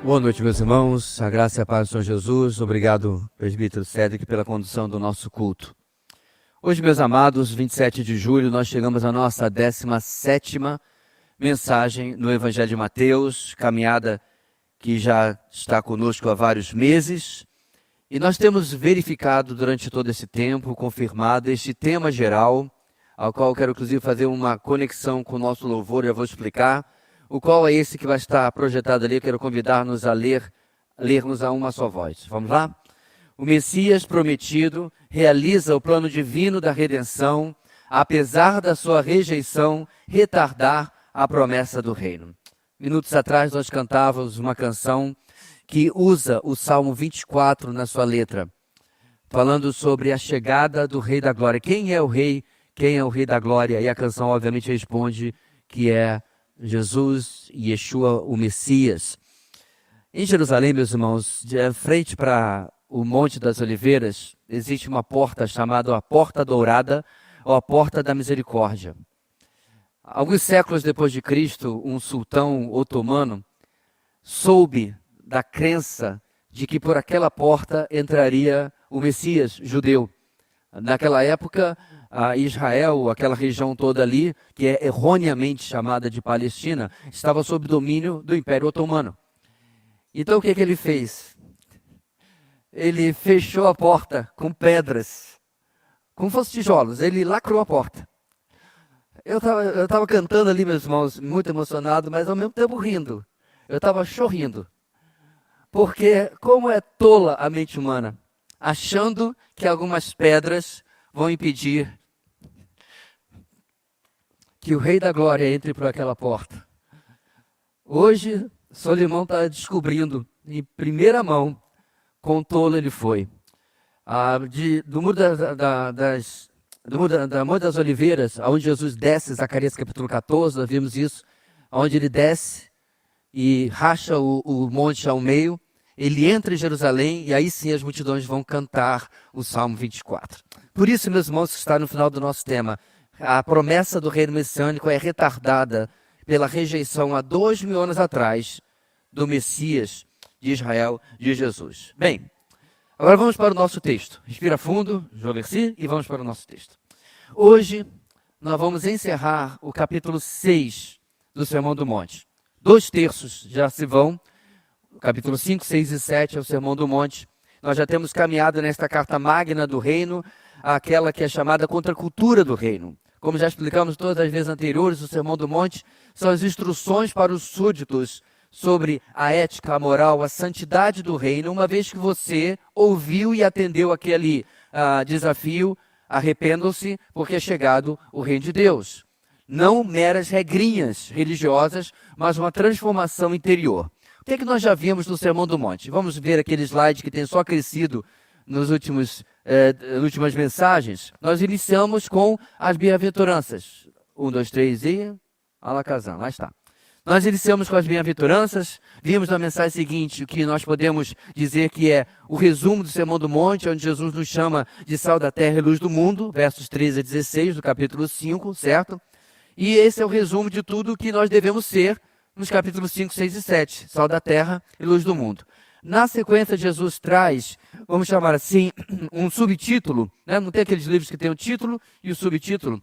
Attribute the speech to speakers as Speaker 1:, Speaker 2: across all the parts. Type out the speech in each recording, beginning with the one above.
Speaker 1: Boa noite, meus irmãos. A graça e a paz do Senhor Jesus. Obrigado, presbítero Cédric, pela condução do nosso culto. Hoje, meus amados, 27 de julho, nós chegamos à nossa 17ª mensagem no Evangelho de Mateus, caminhada que já está conosco há vários meses. E nós temos verificado durante todo esse tempo, confirmado este tema geral, ao qual eu quero inclusive fazer uma conexão com o nosso louvor, eu vou explicar. O qual é esse que vai estar projetado ali, eu quero convidar-nos a lermos a uma só voz. Vamos lá? O Messias prometido realiza o plano divino da redenção, apesar da sua rejeição retardar a promessa do reino. Minutos atrás nós cantávamos uma canção que usa o Salmo 24 na sua letra, falando sobre a chegada do Rei da Glória. Quem é o Rei? Quem é o Rei da Glória? E a canção obviamente responde que é Jesus, Yeshua, o Messias. Em Jerusalém, meus irmãos, de frente para o Monte das Oliveiras, existe uma porta chamada a Porta Dourada, ou a Porta da Misericórdia. Alguns séculos depois de Cristo, um sultão otomano soube da crença de que por aquela porta entraria o Messias judeu. Naquela época, a Israel, aquela região toda ali, que é erroneamente chamada de Palestina, estava sob domínio do Império Otomano. Então o que ele fez? Ele fechou a porta com pedras, como fossem tijolos, ele lacrou a porta. Eu estava cantando ali, meus irmãos, muito emocionado, mas ao mesmo tempo rindo. Eu estava chorrindo, porque como é tola a mente humana, achando que algumas pedras vão impedir que o Rei da Glória entre por aquela porta. Hoje, Solimão está descobrindo, em primeira mão, quão tolo ele foi. Do Monte das Oliveiras, onde Jesus desce, Zacarias capítulo 14, nós vimos isso, onde ele desce e racha o monte ao meio, ele entra em Jerusalém e aí sim as multidões vão cantar o Salmo 24. Por isso, meus irmãos, que está no final do nosso tema, a promessa do reino messiânico é retardada pela rejeição há 2000 anos atrás do Messias de Israel, de Jesus. Bem, agora vamos para o nosso texto. Respira fundo, Joversi, e vamos para o nosso texto. Hoje, nós vamos encerrar o capítulo 6 do Sermão do Monte. 2/3 já se vão. Capítulo 5, 6 e 7 é o Sermão do Monte. Nós já temos caminhado nesta carta magna do reino, aquela que é chamada contracultura do reino. Como já explicamos todas as vezes anteriores, o Sermão do Monte são as instruções para os súditos sobre a ética, a moral, a santidade do reino, uma vez que você ouviu e atendeu aquele desafio, arrependam-se, porque é chegado o reino de Deus. Não meras regrinhas religiosas, mas uma transformação interior. O que é que nós já vimos no Sermão do Monte? Vamos ver aquele slide que tem só crescido nas últimas mensagens. Nós iniciamos com as bem-aventuranças. 1, 2, 3 e... Alakazam, lá está. Nós iniciamos com as bem-aventuranças, vimos na mensagem seguinte o que nós podemos dizer que é o resumo do Sermão do Monte, onde Jesus nos chama de sal da terra e luz do mundo, versos 13 a 16 do capítulo 5, certo? E esse é o resumo de tudo o que nós devemos ser nos capítulos 5, 6 e 7, sal da terra e luz do mundo. Na sequência, Jesus traz, vamos chamar assim, um subtítulo, né? Não tem aqueles livros que tem o título e o subtítulo?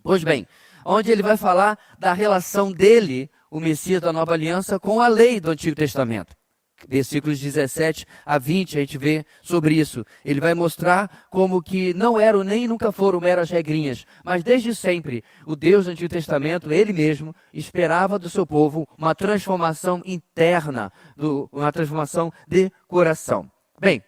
Speaker 1: Pois bem, onde ele vai falar da relação dele, o Messias da Nova Aliança, com a lei do Antigo Testamento. Versículos 17 a 20, a gente vê sobre isso. Ele vai mostrar como que não eram nem nunca foram meras regrinhas, mas desde sempre o Deus do Antigo Testamento, ele mesmo, esperava do seu povo uma transformação interna, uma transformação de coração. Bem,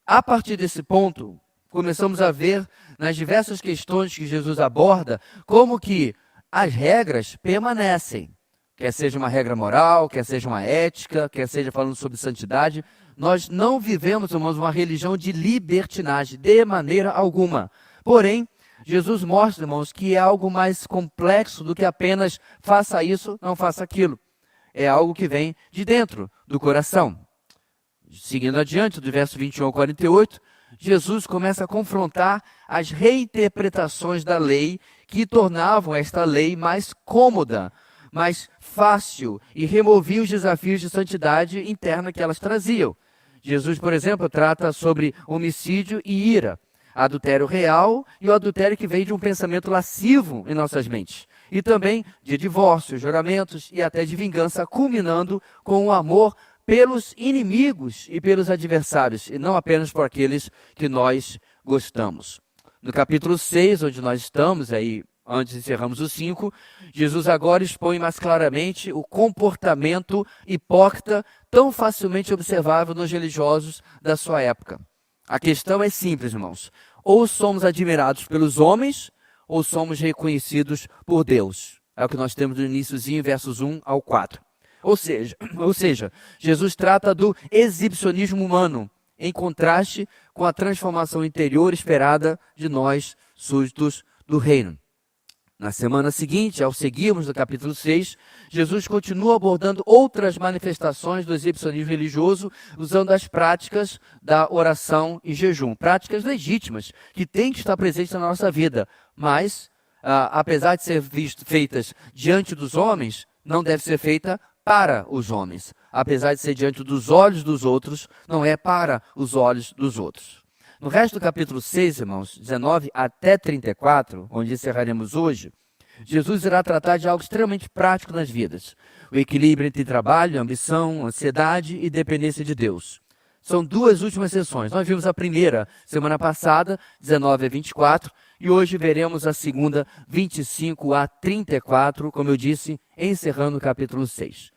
Speaker 1: a partir desse ponto, começamos a ver nas diversas questões que Jesus aborda, como que as regras permanecem. Quer seja uma regra moral, quer seja uma ética, quer seja falando sobre santidade, nós não vivemos, irmãos, uma religião de libertinagem, de maneira alguma. Porém, Jesus mostra, irmãos, que é algo mais complexo do que apenas faça isso, não faça aquilo. É algo que vem de dentro do coração. Seguindo adiante, do verso 21 ao 48, Jesus começa a confrontar as reinterpretações da lei que tornavam esta lei mais cômoda, mais fácil e removia os desafios de santidade interna que elas traziam. Jesus, por exemplo, trata sobre homicídio e ira, adultério real e o adultério que vem de um pensamento lascivo em nossas mentes. E também de divórcio, juramentos e até de vingança, culminando com o amor pelos inimigos e pelos adversários, e não apenas por aqueles que nós gostamos. No capítulo 6, onde nós estamos, aí antes encerramos o 5, Jesus agora expõe mais claramente o comportamento hipócrita tão facilmente observável nos religiosos da sua época. A questão é simples, irmãos. Ou somos admirados pelos homens, ou somos reconhecidos por Deus. É o que nós temos no iniciozinho, versos 1 ao 4. Ou seja, Jesus trata do exibicionismo humano, em contraste com a transformação interior esperada de nós, súditos do reino. Na semana seguinte, ao seguirmos no capítulo 6, Jesus continua abordando outras manifestações do exibicionismo religioso, usando as práticas da oração e jejum. Práticas legítimas, que têm que estar presentes na nossa vida, mas, apesar de ser feitas diante dos homens, não deve ser feita para os homens. Apesar de ser diante dos olhos dos outros, não é para os olhos dos outros. No resto do capítulo 6, irmãos, 19 até 34, onde encerraremos hoje, Jesus irá tratar de algo extremamente prático nas vidas. O equilíbrio entre trabalho, ambição, ansiedade e dependência de Deus. São duas últimas sessões. Nós vimos a primeira semana passada, 19 a 24, e hoje veremos a segunda, 25 a 34, como eu disse, encerrando o capítulo 6.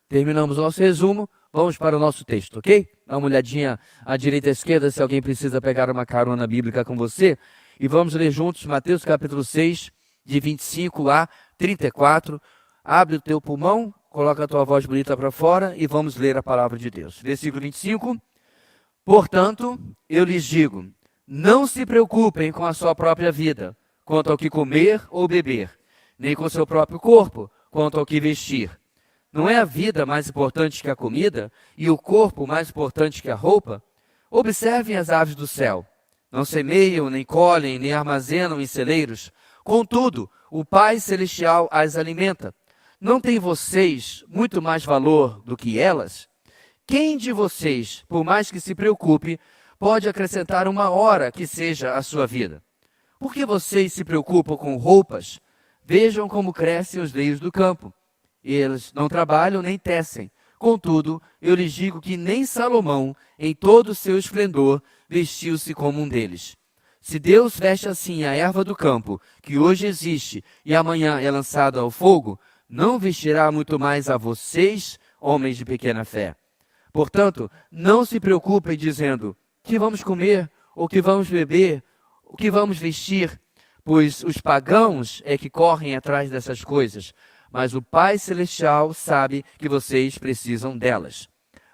Speaker 1: Terminamos o nosso resumo. Vamos para o nosso texto, ok? Dá uma olhadinha à direita e à esquerda se alguém precisa pegar uma carona bíblica com você. E vamos ler juntos Mateus capítulo 6, de 25 a 34. Abre o teu pulmão, coloca a tua voz bonita para fora e vamos ler a palavra de Deus. Versículo 25. Portanto, eu lhes digo, não se preocupem com a sua própria vida, quanto ao que comer ou beber, nem com o seu próprio corpo, quanto ao que vestir. Não é a vida mais importante que a comida e o corpo mais importante que a roupa? Observem as aves do céu. Não semeiam, nem colhem, nem armazenam em celeiros. Contudo, o Pai Celestial as alimenta. Não têm vocês muito mais valor do que elas? Quem de vocês, por mais que se preocupe, pode acrescentar uma hora que seja a sua vida? Por que vocês se preocupam com roupas? Vejam como crescem os lírios do campo. Eles não trabalham nem tecem. Contudo, eu lhes digo que nem Salomão, em todo o seu esplendor, vestiu-se como um deles. Se Deus veste assim a erva do campo, que hoje existe e amanhã é lançada ao fogo, não vestirá muito mais a vocês, homens de pequena fé. Portanto, não se preocupem dizendo, que vamos comer, ou que vamos beber, o que vamos vestir, pois os pagãos é que correm atrás dessas coisas. Mas o Pai Celestial sabe que vocês precisam delas.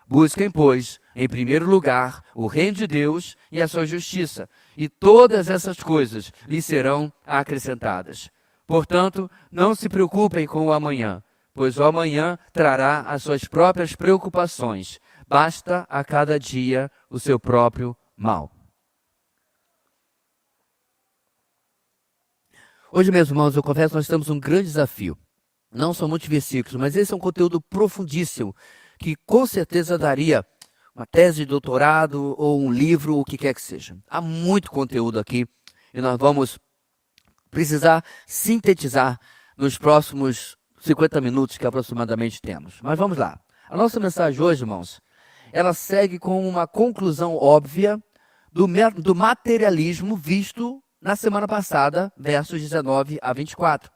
Speaker 1: Busquem, pois, em primeiro lugar, o reino de Deus e a sua justiça, e todas essas coisas lhes serão acrescentadas. Portanto, não se preocupem com o amanhã, pois o amanhã trará as suas próprias preocupações. Basta a cada dia o seu próprio mal. Hoje, meus irmãos, eu confesso que nós temos um grande desafio. Não são muitos versículos, mas esse é um conteúdo profundíssimo, que com certeza daria uma tese de doutorado ou um livro, o que quer que seja. Há muito conteúdo aqui e nós vamos precisar sintetizar nos próximos 50 minutos que aproximadamente temos. Mas vamos lá. A nossa mensagem hoje, irmãos, ela segue com uma conclusão óbvia do materialismo visto na semana passada, versos 19 a 24.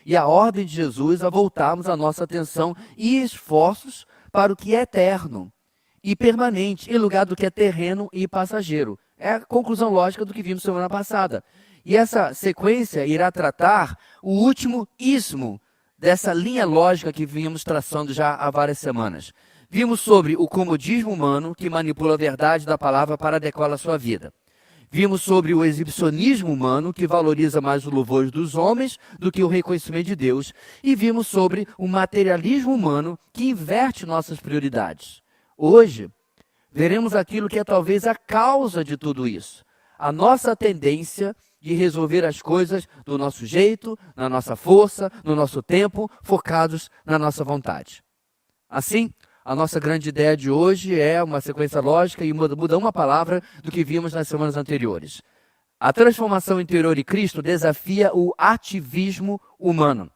Speaker 1: E a ordem de Jesus a voltarmos a nossa atenção e esforços para o que é eterno e permanente, em lugar do que é terreno e passageiro. É a conclusão lógica do que vimos semana passada. E essa sequência irá tratar o último ismo dessa linha lógica que vimos traçando já há várias semanas. Vimos sobre o comodismo humano que manipula a verdade da palavra para adequá-la à sua vida. Vimos sobre o exibicionismo humano, que valoriza mais o louvor dos homens do que o reconhecimento de Deus. E vimos sobre o materialismo humano, que inverte nossas prioridades. Hoje, veremos aquilo que é talvez a causa de tudo isso. A nossa tendência de resolver as coisas do nosso jeito, na nossa força, no nosso tempo, focados na nossa vontade. Assim, a nossa grande ideia de hoje é uma sequência lógica e muda uma palavra do que vimos nas semanas anteriores. A transformação interior de Cristo desafia o ativismo humano.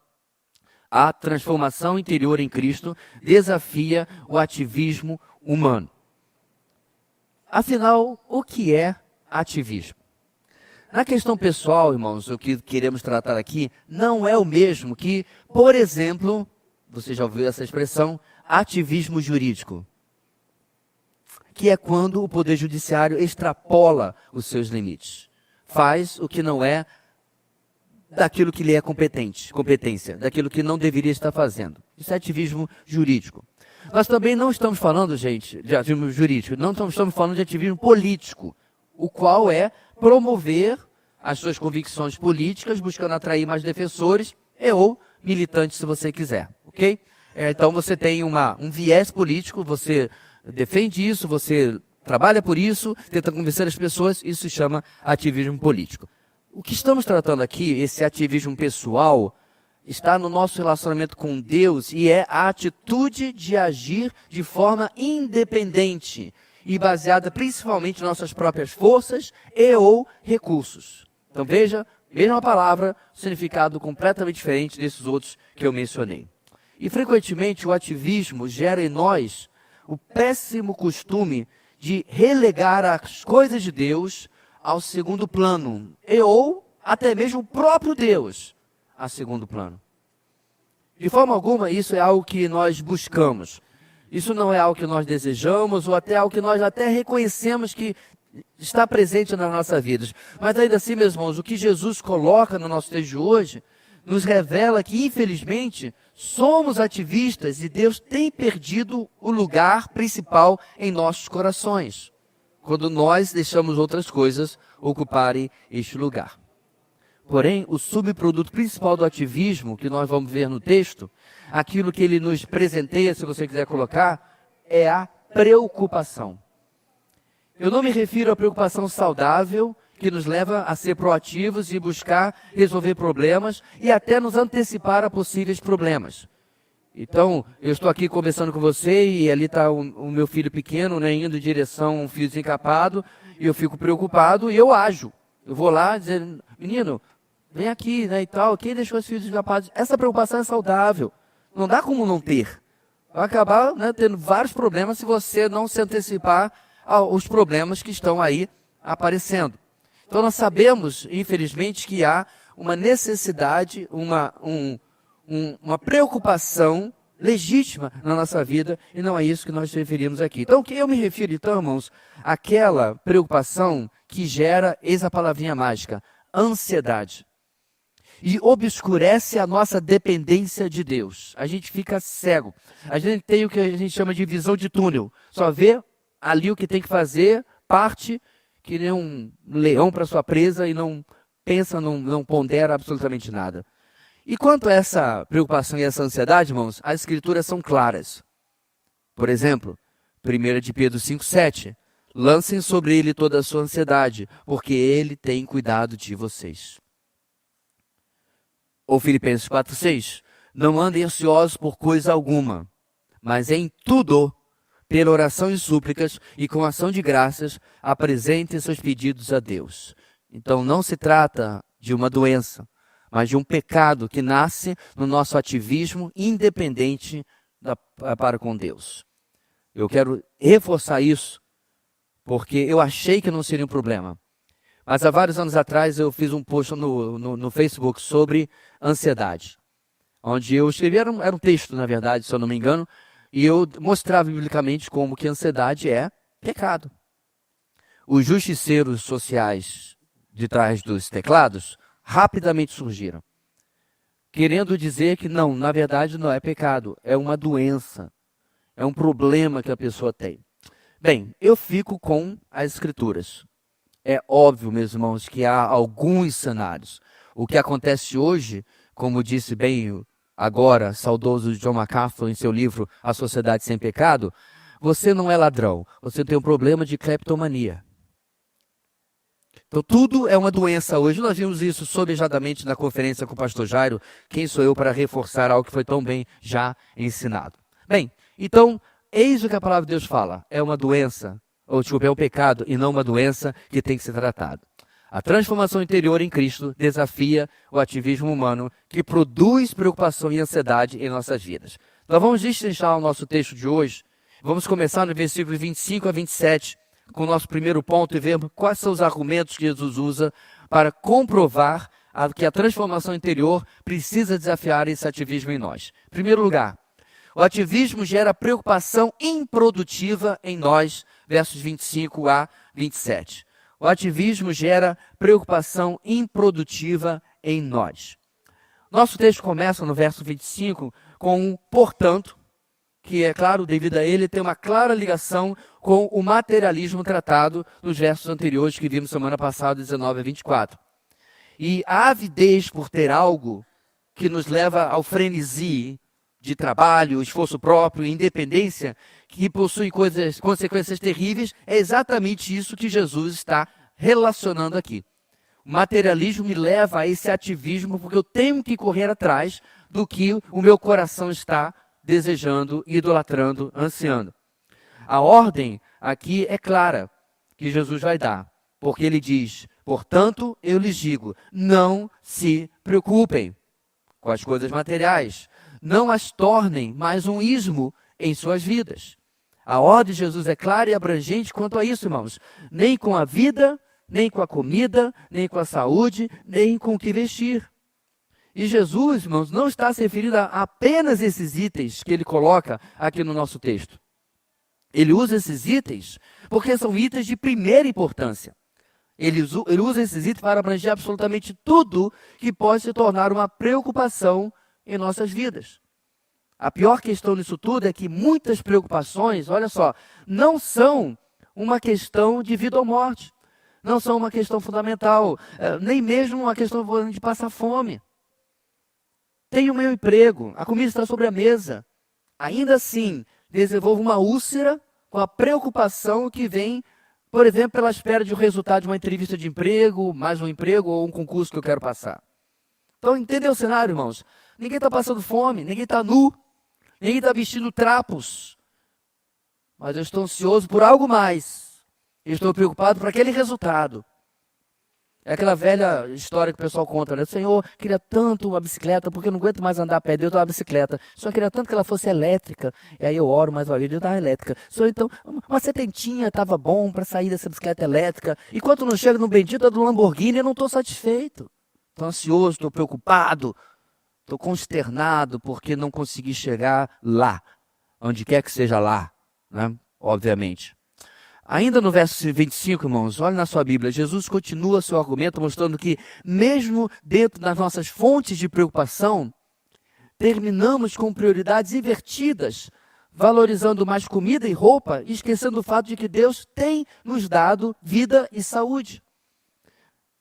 Speaker 1: A transformação interior em Cristo desafia o ativismo humano. Afinal, o que é ativismo? Na questão pessoal, irmãos, o que queremos tratar aqui não é o mesmo que, por exemplo, você já ouviu essa expressão, ativismo jurídico, que é quando o Poder Judiciário extrapola os seus limites, faz o que não é daquilo que lhe é competência, daquilo que não deveria estar fazendo. Isso é ativismo jurídico. Nós também não estamos falando, gente, de ativismo jurídico, não estamos falando de ativismo político, o qual é promover as suas convicções políticas, buscando atrair mais defensores ou militantes, se você quiser, ok? Então você tem um viés político, você defende isso, você trabalha por isso, tenta convencer as pessoas, isso se chama ativismo político. O que estamos tratando aqui, esse ativismo pessoal, está no nosso relacionamento com Deus e é a atitude de agir de forma independente e baseada principalmente nas nossas próprias forças ou recursos. Então veja, mesma palavra, significado completamente diferente desses outros que eu mencionei. E frequentemente o ativismo gera em nós o péssimo costume de relegar as coisas de Deus ao segundo plano, ou até mesmo o próprio Deus a segundo plano. De forma alguma, isso é algo que nós buscamos. Isso não é algo que nós desejamos, ou até algo que nós até reconhecemos que está presente nas nossas vidas. Mas ainda assim, meus irmãos, o que Jesus coloca no nosso texto de hoje nos revela que, infelizmente, somos ativistas e Deus tem perdido o lugar principal em nossos corações, quando nós deixamos outras coisas ocuparem este lugar. Porém, o subproduto principal do ativismo, que nós vamos ver no texto, aquilo que ele nos presenteia, se você quiser colocar, é a preocupação. Eu não me refiro à preocupação saudável, que nos leva a ser proativos e buscar resolver problemas e até nos antecipar a possíveis problemas. Então, eu estou aqui conversando com você e ali está o meu filho pequeno, né, indo em direção a um fio desencapado, e eu fico preocupado e eu ajo. Eu vou lá dizer, menino, vem aqui, né, e tal, quem deixou esse fio desencapado? Essa preocupação é saudável, não dá como não ter. Vai acabar, né, tendo vários problemas se você não se antecipar aos problemas que estão aí aparecendo. Então nós sabemos, infelizmente, que há uma necessidade, uma preocupação legítima na nossa vida, e não é isso que nós referimos aqui. Então, o que eu me refiro, então, irmãos, àquela preocupação que gera, eis a palavrinha mágica, ansiedade. E obscurece a nossa dependência de Deus. A gente fica cego. A gente tem o que a gente chama de visão de túnel. Só vê ali o que tem que fazer, parte que nem um leão para sua presa e não pensa, não pondera absolutamente nada. E quanto a essa preocupação e essa ansiedade, irmãos, as escrituras são claras. Por exemplo, 1 de Pedro 5,7, lancem sobre ele toda a sua ansiedade, porque ele tem cuidado de vocês. Ou Filipenses 4,6, não andem ansiosos por coisa alguma, mas em tudo, pela oração e súplicas e com ação de graças, apresentem seus pedidos a Deus. Então não se trata de uma doença, mas de um pecado que nasce no nosso ativismo independente para com Deus. Eu quero reforçar isso, porque eu achei que não seria um problema. Mas há vários anos atrás eu fiz um post no Facebook sobre ansiedade, onde eu escrevi, era um texto, na verdade, se eu não me engano, e eu mostrava biblicamente como que a ansiedade é pecado. Os justiceiros sociais de trás dos teclados rapidamente surgiram, querendo dizer que não, na verdade não é pecado, é uma doença, é um problema que a pessoa tem. Bem, eu fico com as escrituras. É óbvio, meus irmãos, que há alguns cenários. O que acontece hoje, como disse bem agora, saudoso John MacArthur em seu livro A Sociedade Sem Pecado, você não é ladrão, você tem um problema de cleptomania. Então tudo é uma doença hoje. Nós vimos isso sobejadamente na conferência com o pastor Jairo. Quem sou eu para reforçar algo que foi tão bem já ensinado? Bem, então, eis o que a palavra de Deus fala. É uma doença, ou desculpa, é um pecado e não uma doença que tem que ser tratado. A transformação interior em Cristo desafia o ativismo humano que produz preocupação e ansiedade em nossas vidas. Nós vamos destrinchar o nosso texto de hoje. Vamos começar no versículo 25 a 27, com o nosso primeiro ponto e ver quais são os argumentos que Jesus usa para comprovar que a transformação interior precisa desafiar esse ativismo em nós. Em primeiro lugar, o ativismo gera preocupação improdutiva em nós, versos 25 a 27. O ativismo gera preocupação improdutiva em nós. Nosso texto começa no verso 25 com um portanto, que é claro, devido a ele, tem uma clara ligação com o materialismo tratado nos versos anteriores que vimos semana passada, 19 a 24. E a avidez por ter algo que nos leva ao frenesi de trabalho, esforço próprio, independência, que possui consequências terríveis, é exatamente isso que Jesus está relacionando aqui. O materialismo me leva a esse ativismo porque eu tenho que correr atrás do que o meu coração está desejando, idolatrando, ansiando. A ordem aqui é clara que Jesus vai dar, porque ele diz, portanto, eu lhes digo, não se preocupem com as coisas materiais, não as tornem mais um ismo em suas vidas. A ordem de Jesus é clara e abrangente quanto a isso, irmãos. Nem com a vida, nem com a comida, nem com a saúde, nem com o que vestir. E Jesus, irmãos, não está se referindo a apenas esses itens que ele coloca aqui no nosso texto. Ele usa esses itens porque são itens de primeira importância. Ele usa esses itens para abranger absolutamente tudo que pode se tornar uma preocupação em nossas vidas. A pior questão nisso tudo é que muitas preocupações, olha só, não são uma questão de vida ou morte. Não são uma questão fundamental, nem mesmo uma questão de passar fome. Tenho o meu emprego, a comida está sobre a mesa. Ainda assim, desenvolvo uma úlcera com a preocupação que vem, por exemplo, pela espera de um resultado de uma entrevista de emprego, mais um emprego ou um concurso que eu quero passar. Então, entendeu o cenário, irmãos? Ninguém está passando fome, ninguém está nu, ninguém está vestindo trapos. Mas eu estou ansioso por algo mais. Eu estou preocupado por aquele resultado. É aquela velha história que o pessoal conta, né? Senhor, queria tanto uma bicicleta, porque eu não aguento mais andar a pé, Deus dá uma bicicleta. Só queria tanto que ela fosse elétrica. E aí eu oro mais uma vez, Deus dá uma elétrica. Senhor, então, uma setentinha estava bom para sair dessa bicicleta elétrica. Enquanto não chega no bendito do Lamborghini, eu não estou satisfeito. Estou ansioso, estou preocupado, estou consternado porque não consegui chegar lá, onde quer que seja lá, né? Obviamente. Ainda no verso 25, irmãos, olha na sua Bíblia, Jesus continua seu argumento mostrando que, mesmo dentro das nossas fontes de preocupação, terminamos com prioridades invertidas, valorizando mais comida e roupa, e esquecendo o fato de que Deus tem nos dado vida e saúde.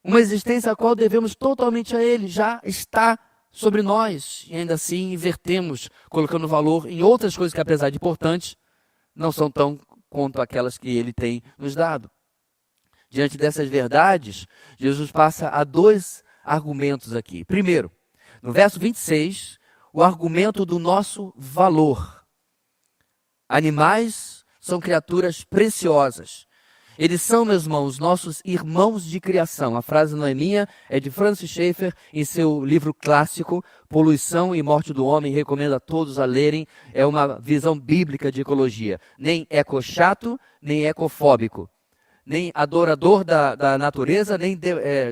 Speaker 1: Uma existência a qual devemos totalmente a Ele, já está sobre nós, e ainda assim invertemos, colocando valor em outras coisas que, apesar de importantes, não são tão quanto aquelas que ele tem nos dado. Diante dessas verdades, Jesus passa a dois argumentos aqui. Primeiro, no verso 26, o argumento do nosso valor. Animais são criaturas preciosas. Eles são, meus irmãos, nossos irmãos de criação. A frase não é minha, é de Francis Schaeffer, em seu livro clássico, Poluição e Morte do Homem, recomendo a todos a lerem. É uma visão bíblica de ecologia. Nem ecochato, nem ecofóbico. Nem adorador da natureza, nem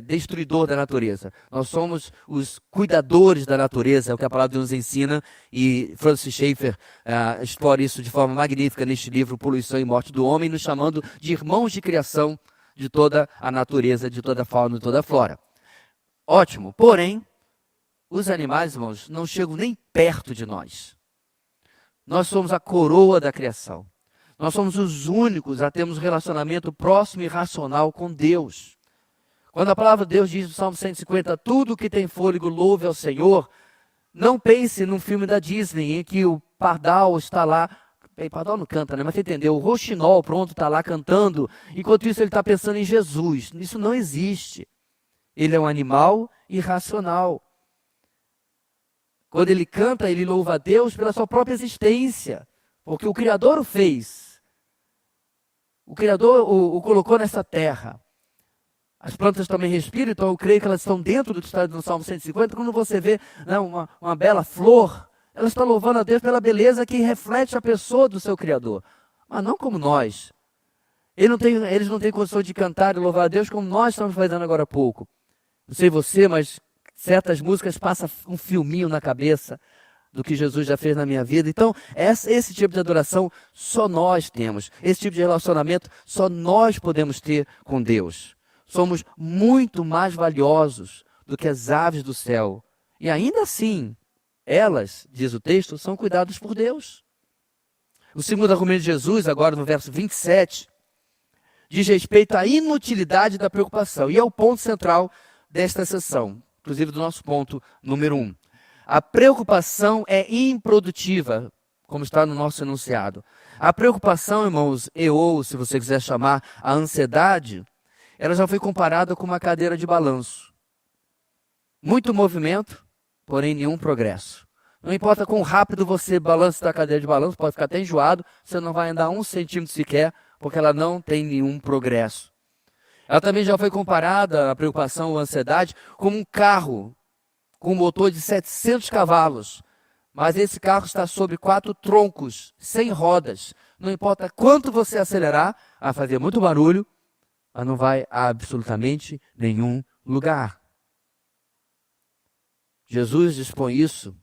Speaker 1: destruidor da natureza. Nós somos os cuidadores da natureza, é o que a palavra de Deus nos ensina, e Francis Schaeffer explora isso de forma magnífica neste livro, Poluição e Morte do Homem, nos chamando de irmãos de criação de toda a natureza, de toda a fauna e toda a flora. Ótimo, porém, os animais, irmãos, não chegam nem perto de nós. Nós somos a coroa da criação. Nós somos os únicos a termos um relacionamento próximo e racional com Deus. Quando a palavra de Deus diz no Salmo 150, tudo que tem fôlego louve ao Senhor, não pense num filme da Disney em que o pardal está lá Bem, pardal não canta, né? Mas você entendeu? O rouxinol, pronto, está lá cantando. Enquanto isso, ele está pensando em Jesus. Isso não existe. Ele é um animal irracional. Quando ele canta, ele louva a Deus pela sua própria existência. Porque o Criador o fez. O Criador o colocou nessa terra. As plantas também respiram, então eu creio que elas estão dentro do que está no Salmo 150. Quando você vê, né, uma bela flor, ela está louvando a Deus pela beleza que reflete a pessoa do seu Criador. Mas não como nós. Eles não têm condição de cantar e louvar a Deus como nós estamos fazendo agora há pouco. Não sei você, mas certas músicas passam um filminho na cabeça do que Jesus já fez na minha vida. Então, esse tipo de adoração só nós temos. Esse tipo de relacionamento só nós podemos ter com Deus. Somos muito mais valiosos do que as aves do céu. E ainda assim, elas, diz o texto, são cuidadas por Deus. O segundo argumento de Jesus, agora no verso 27, diz respeito à inutilidade da preocupação. E é o ponto central desta sessão, inclusive do nosso ponto número 1. A preocupação é improdutiva, como está no nosso enunciado. A preocupação, irmãos, ou se você quiser chamar a ansiedade, ela já foi comparada com uma cadeira de balanço. Muito movimento, porém nenhum progresso. Não importa quão rápido você balança da cadeira de balanço, pode ficar até enjoado, você não vai andar 1 centímetro sequer, porque ela não tem nenhum progresso. Ela também já foi comparada, a preocupação ou a ansiedade, como um carro com um motor de 700 cavalos. Mas esse carro está sobre 4 troncos, sem rodas. Não importa quanto você acelerar, vai fazer muito barulho, mas não vai a absolutamente nenhum lugar. Jesus dispõe isso,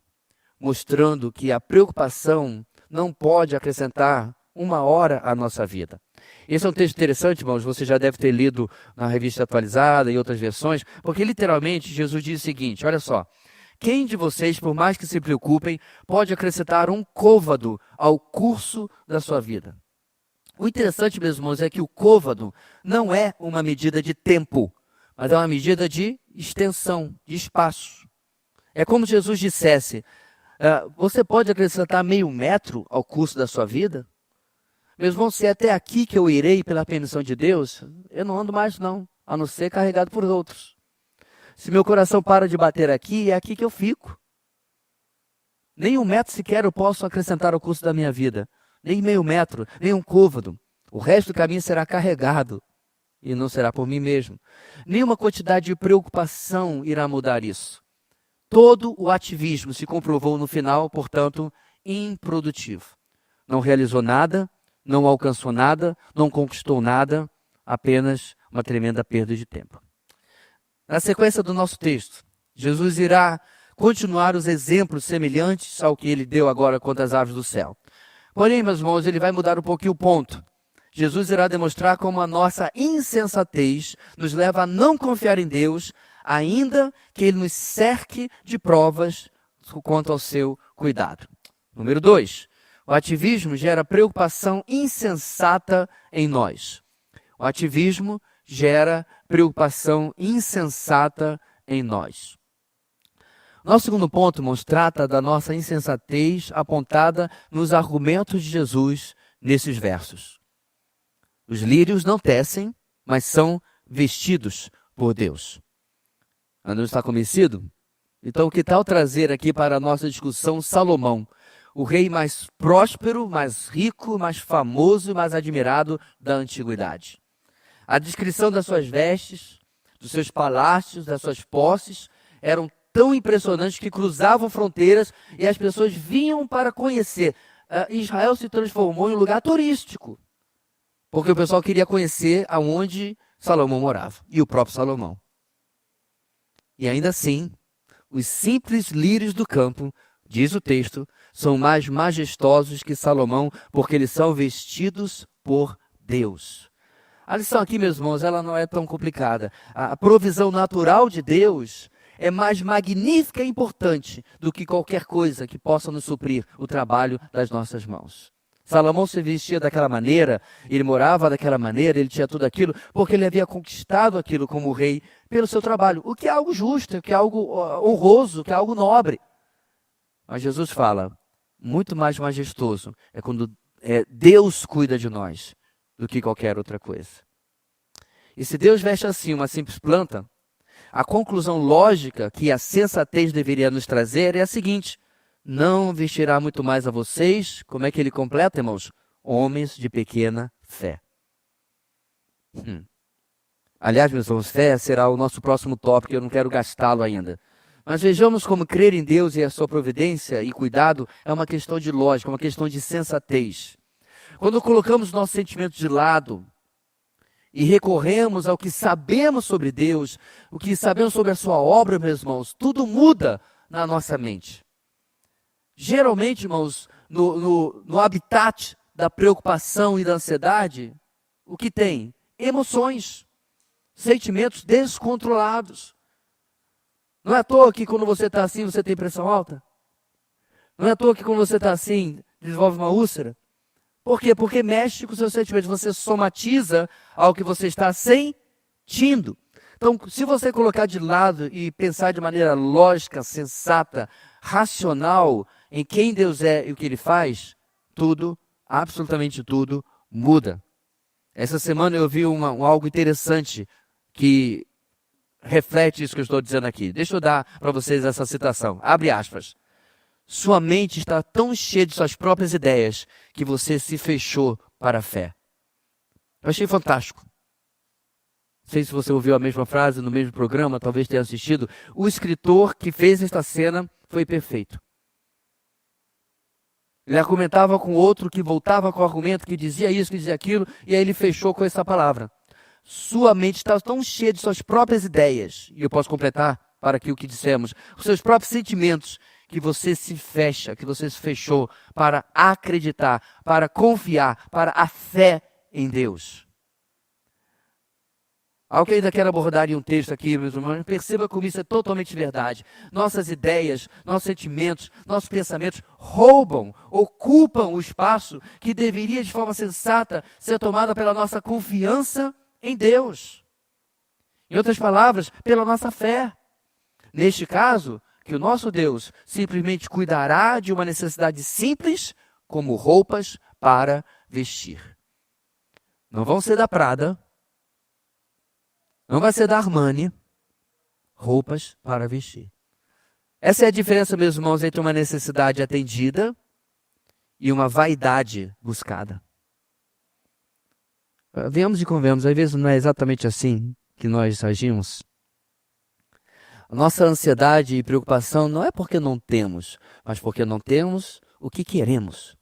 Speaker 1: mostrando que a preocupação não pode acrescentar 1 hora à nossa vida. Esse é um texto interessante, irmãos, você já deve ter lido na Revista Atualizada e outras versões, porque literalmente Jesus diz o seguinte, olha só, quem de vocês, por mais que se preocupem, pode acrescentar 1 côvado ao curso da sua vida? O interessante, meus irmãos, é que o côvado não é uma medida de tempo, mas é uma medida de extensão, de espaço. É como Jesus dissesse, você pode acrescentar meio metro ao curso da sua vida? Meus irmãos, se é até aqui que eu irei pela permissão de Deus, eu não ando mais não, a não ser carregado por outros. Se meu coração para de bater aqui, é aqui que eu fico. Nem 1 metro sequer eu posso acrescentar ao curso da minha vida. Nem meio metro, nem 1 côvado. O resto do caminho será carregado e não será por mim mesmo. Nenhuma quantidade de preocupação irá mudar isso. Todo o ativismo se comprovou no final, portanto, improdutivo. Não realizou nada, não alcançou nada, não conquistou nada, apenas uma tremenda perda de tempo. Na sequência do nosso texto, Jesus irá continuar os exemplos semelhantes ao que ele deu agora quanto às aves do céu. Porém, meus irmãos, ele vai mudar um pouquinho o ponto. Jesus irá demonstrar como a nossa insensatez nos leva a não confiar em Deus, ainda que ele nos cerque de provas quanto ao seu cuidado. Número 2. O ativismo gera preocupação insensata em nós. O ativismo gera preocupação insensata em nós. Nosso segundo ponto, irmãos, trata da nossa insensatez apontada nos argumentos de Jesus nesses versos. Os lírios não tecem, mas são vestidos por Deus. Ainda não está convencido? Então, que tal trazer aqui para a nossa discussão Salomão, o rei mais próspero, mais rico, mais famoso e mais admirado da antiguidade? A descrição das suas vestes, dos seus palácios, das suas posses, eram tão impressionantes que cruzavam fronteiras e as pessoas vinham para conhecer. Israel se transformou em um lugar turístico, porque o pessoal queria conhecer aonde Salomão morava, e o próprio Salomão. E ainda assim, os simples lírios do campo, diz o texto, são mais majestosos que Salomão, porque eles são vestidos por Deus. A lição aqui, meus irmãos, ela não é tão complicada. A provisão natural de Deus é mais magnífica e importante do que qualquer coisa que possa nos suprir o trabalho das nossas mãos. Salomão se vestia daquela maneira, ele morava daquela maneira, ele tinha tudo aquilo, porque ele havia conquistado aquilo como rei pelo seu trabalho, o que é algo justo, o que é algo honroso, o que é algo nobre. Mas Jesus fala, muito mais majestoso é quando Deus cuida de nós do que qualquer outra coisa. E se Deus veste assim uma simples planta, a conclusão lógica que a sensatez deveria nos trazer é a seguinte: não vestirá muito mais a vocês, como é que ele completa, irmãos? Homens de pequena fé. Aliás, meus irmãos, fé será o nosso próximo tópico, eu não quero gastá-lo ainda. Mas vejamos como crer em Deus e a sua providência e cuidado é uma questão de lógica, uma questão de sensatez. Quando colocamos nossos sentimentos de lado e recorremos ao que sabemos sobre Deus, o que sabemos sobre a sua obra, meus irmãos, tudo muda na nossa mente. Geralmente, irmãos, no habitat da preocupação e da ansiedade, o que tem? Emoções, sentimentos descontrolados. Não é à toa que quando você está assim, você tem pressão alta? Não é à toa que quando você está assim, desenvolve uma úlcera? Por quê? Porque mexe com os seus sentimentos, você somatiza ao que você está sentindo. Então, se você colocar de lado e pensar de maneira lógica, sensata, racional, em quem Deus é e o que Ele faz, tudo, absolutamente tudo, muda. Essa semana eu vi algo interessante que reflete isso que eu estou dizendo aqui. Deixa eu dar para vocês essa citação. Abre aspas. Sua mente está tão cheia de suas próprias ideias que você se fechou para a fé. Eu achei fantástico. Não sei se você ouviu a mesma frase no mesmo programa, talvez tenha assistido. O escritor que fez esta cena foi perfeito. Ele argumentava com outro que voltava com o argumento, que dizia isso, que dizia aquilo, e aí ele fechou com essa palavra. Sua mente está tão cheia de suas próprias ideias, e eu posso completar para aqui o que dissemos, os seus próprios sentimentos, que você se fecha, que você se fechou para acreditar, para confiar, para a fé em Deus. Algo que eu ainda quero abordar em um texto aqui, meus irmãos, perceba como isso é totalmente verdade. Nossas ideias, nossos sentimentos, nossos pensamentos roubam, ocupam o espaço que deveria de forma sensata ser tomada pela nossa confiança em Deus. Em outras palavras, pela nossa fé. Neste caso, que o nosso Deus simplesmente cuidará de uma necessidade simples, como roupas para vestir. Não vão ser da Prada, não vai ser da Armani, roupas para vestir. Essa é a diferença, meus irmãos, entre uma necessidade atendida e uma vaidade buscada. Venhamos e convenhamos, às vezes não é exatamente assim que nós agimos. A nossa ansiedade e preocupação não é porque não temos, mas porque não temos o que queremos.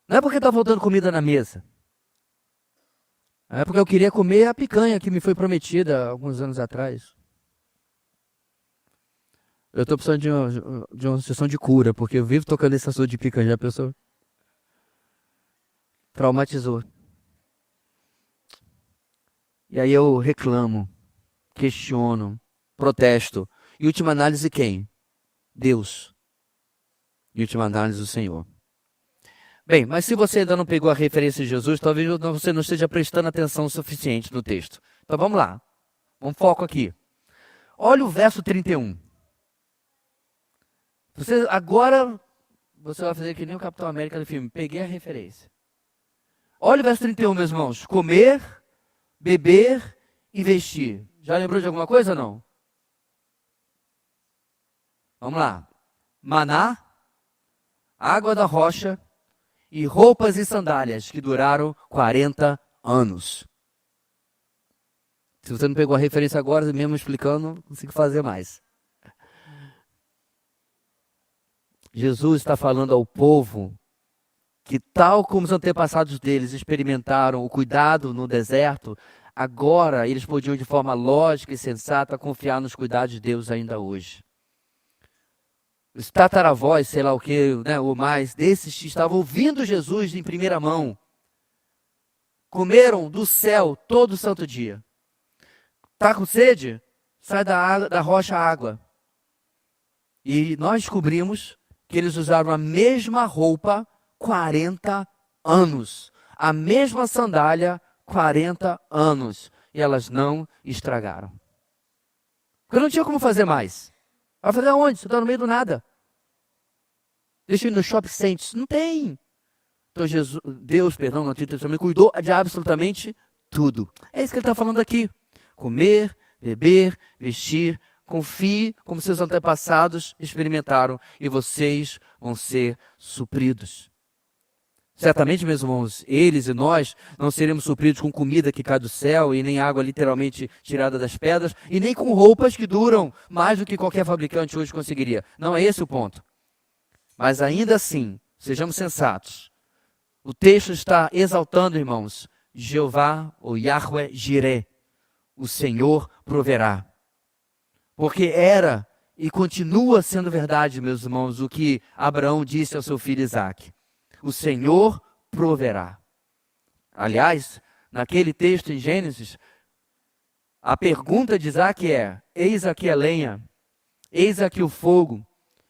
Speaker 1: Não é porque está faltando comida na mesa. É porque eu queria comer a picanha que me foi prometida alguns anos atrás. Eu estou precisando de uma sessão de cura, porque eu vivo tocando esse assunto de picanha. Já pensou? Traumatizou. E aí eu reclamo, questiono, protesto. Em última análise, quem? Deus. Em última análise, o Senhor. Bem, mas se você ainda não pegou a referência de Jesus, talvez você não esteja prestando atenção o suficiente no texto. Então vamos lá. Vamos foco aqui. Olha o verso 31. Agora você vai fazer que nem o Capitão América do filme. Peguei a referência. Olha o verso 31, meus irmãos. Comer, beber e vestir. Já lembrou de alguma coisa ou não? Vamos lá. Maná, água da rocha e roupas e sandálias que duraram 40 anos. Se você não pegou a referência agora, mesmo explicando, não consigo fazer mais. Jesus está falando ao povo que, tal como os antepassados deles experimentaram o cuidado no deserto, agora eles podiam, de forma lógica e sensata, confiar nos cuidados de Deus ainda hoje. Os tataravós, sei lá o que, né, ou mais, desses que estavam ouvindo Jesus em primeira mão, comeram do céu todo santo dia. Está com sede? Sai da rocha água. E nós descobrimos que eles usaram a mesma roupa 40 anos. A mesma sandália 40 anos. E elas não estragaram. Porque não tinha como fazer mais. Vai fazer aonde? Você está no meio do nada. Deixa eu ir no shopping center. Não tem. Então Deus, no Antigo Testamento, cuidou de absolutamente tudo. É isso que ele está falando aqui. Comer, beber, vestir, confie como seus antepassados experimentaram e vocês vão ser supridos. Certamente, meus irmãos, eles e nós não seremos supridos com comida que cai do céu e nem água literalmente tirada das pedras e nem com roupas que duram mais do que qualquer fabricante hoje conseguiria. Não é esse o ponto. Mas ainda assim, sejamos sensatos. O texto está exaltando, irmãos, Jeová ou Yahweh Jireh, o Senhor proverá. Porque era e continua sendo verdade, meus irmãos, o que Abraão disse ao seu filho Isaque. O Senhor proverá. Aliás, naquele texto em Gênesis, a pergunta de Isaque é: eis aqui a lenha, eis aqui o fogo,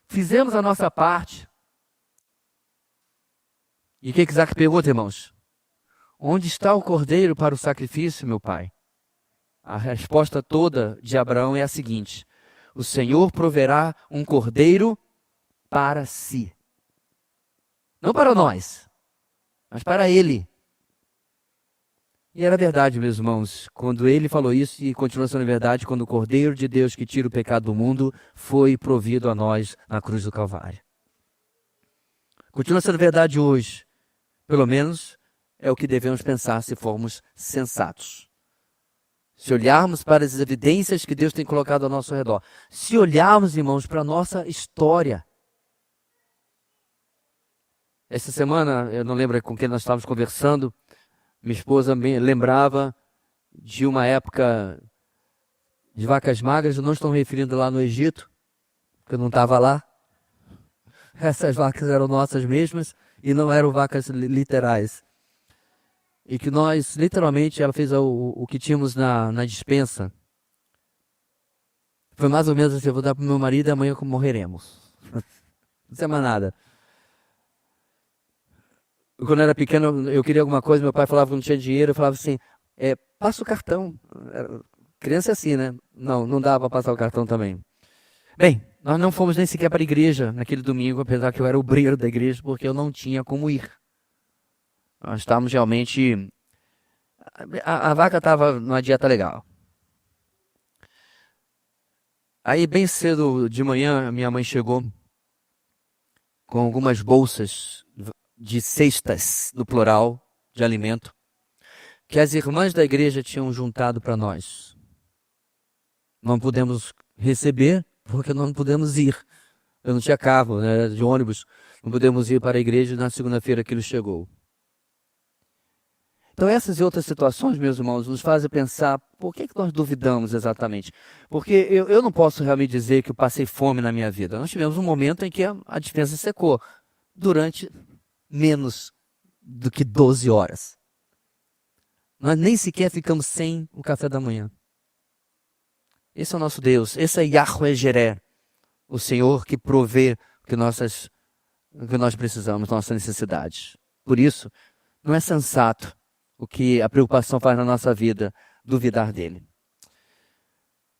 Speaker 1: fizemos a nossa parte. E o que Isaque pergunta, irmãos? Onde está o cordeiro para o sacrifício, meu pai? A resposta toda de Abraão é a seguinte: o Senhor proverá um cordeiro para si. Não para nós, mas para ele. E era verdade, meus irmãos, quando ele falou isso, e continua sendo verdade, quando o Cordeiro de Deus que tira o pecado do mundo foi provido a nós na cruz do Calvário. Continua sendo verdade hoje. Pelo menos é o que devemos pensar se formos sensatos. Se olharmos para as evidências que Deus tem colocado ao nosso redor. Se olharmos, irmãos, para a nossa história. Essa semana, eu não lembro com quem nós estávamos conversando, minha esposa me lembrava de uma época de vacas magras. Eu não estou me referindo lá no Egito, porque eu não estava lá. Essas vacas eram nossas mesmas e não eram vacas literais. E que nós, literalmente, ela fez o que tínhamos na despensa. Foi mais ou menos assim: eu vou dar para o meu marido e amanhã morreremos. Não sei mais nada. Quando eu era pequeno, eu queria alguma coisa, meu pai falava que não tinha dinheiro, eu falava assim, passa o cartão. Criança é assim, né? Não dava para passar o cartão também. Bem, nós não fomos nem sequer para a igreja naquele domingo, apesar que eu era o obreiro da igreja, porque eu não tinha como ir. Nós estávamos realmente... A vaca estava numa dieta legal. Aí, bem cedo de manhã, minha mãe chegou com algumas bolsas de cestas, no plural, de alimento, que as irmãs da igreja tinham juntado para nós. Não pudemos receber, porque não pudemos ir. Eu não tinha carro, né, de ônibus, não pudemos ir para a igreja. Na segunda-feira aquilo chegou. Então essas e outras situações, meus irmãos, nos fazem pensar por que nós duvidamos exatamente. Porque eu não posso realmente dizer que eu passei fome na minha vida. Nós tivemos um momento em que a despensa secou, durante menos do que 12 horas. Nós nem sequer ficamos sem o café da manhã. Esse é o nosso Deus, esse é Yahweh Jireh, o Senhor que provê o que nós precisamos, nossas necessidades. Por isso, não é sensato o que a preocupação faz na nossa vida, duvidar dele.